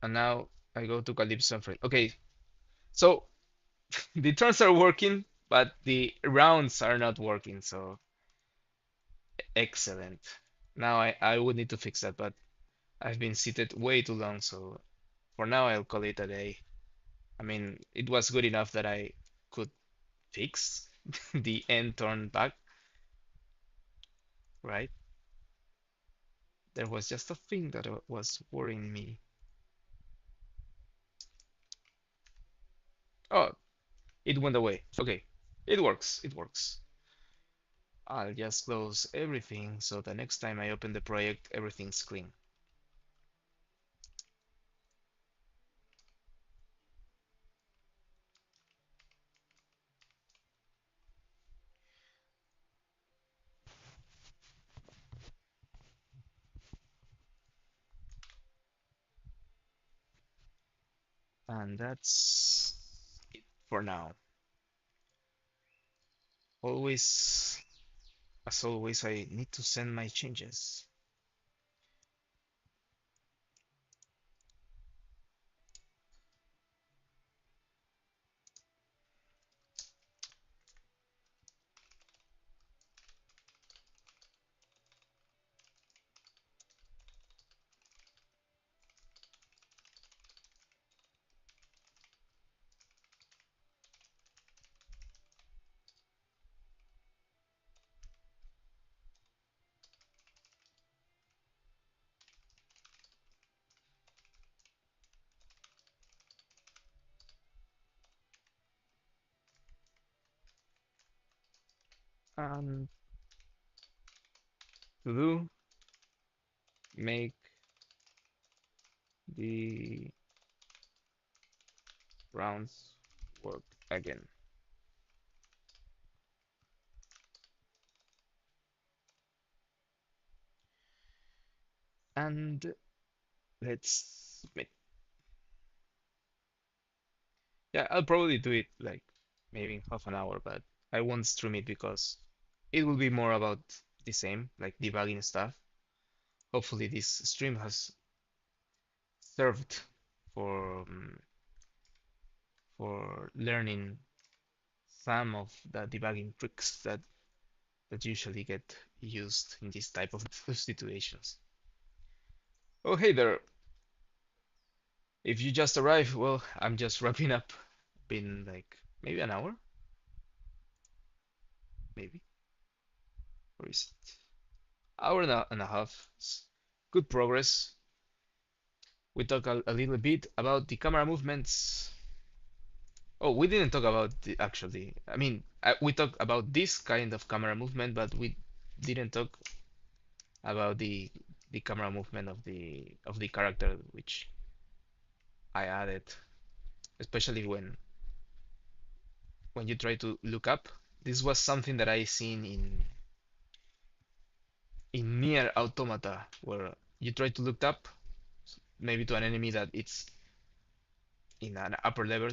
And now I go to Calypso and Fred. Okay, so the turns are working, but the rounds are not working, so excellent. Now I would need to fix that, but I've been seated way too long, so for now I'll call it a day. I mean, it was good enough that I could fix the end turn back, right? There was just a thing that was worrying me. Oh, it went away. Okay, it works, it works. I'll just close everything so the next time I open the project, everything's clean. And that's it for now. Always, as always, I need to send my changes. And to do, make the rounds work again. And let's submit. Yeah, I'll probably do it like maybe in half an hour, but I won't stream it because it will be more about the same, like debugging stuff. Hopefully this stream has served for for learning some of the debugging tricks that usually get used in this type of situations. Oh, hey there. If you just arrived, well, I'm just wrapping up. Been like maybe an hour, maybe. Or is it hour and a half? Good progress. We talked a little bit about the camera movements. Oh, we didn't talk about the actually. I mean, we talked about this kind of camera movement, but we didn't talk about the camera movement of the character which I added, especially when you try to look up. This was something that I seen in Nier Automata, where you try to look up, maybe to an enemy that it's in an upper level,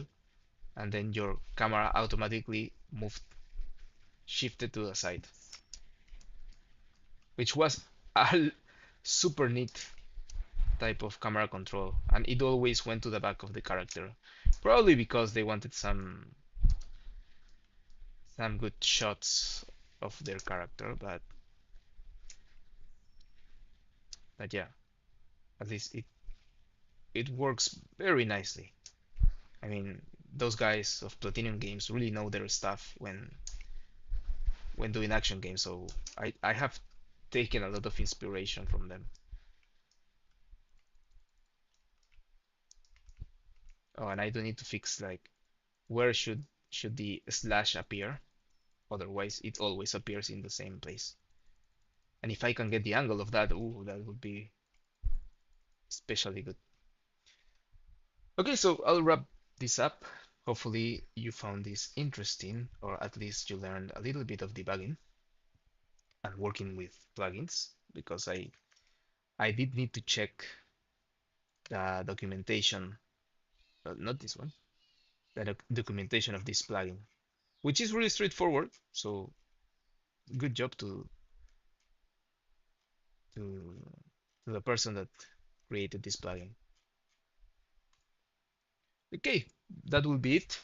and then your camera automatically moved, shifted to the side, which was a super neat type of camera control, and it always went to the back of the character, probably because they wanted some good shots of their character, but yeah, at least it works very nicely. I mean, those guys of Platinum Games really know their stuff when doing action games, so I have taken a lot of inspiration from them. Oh, and I do need to fix like where should the slash appear, otherwise it always appears in the same place. And if I can get the angle of that, ooh, that would be especially good. Okay, so I'll wrap this up. Hopefully you found this interesting, or at least you learned a little bit of debugging and working with plugins, because I did need to check the documentation, not this one, the documentation of this plugin, which is really straightforward. So good job to, to the person that created this plugin. Okay, that will be it.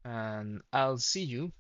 And I'll see you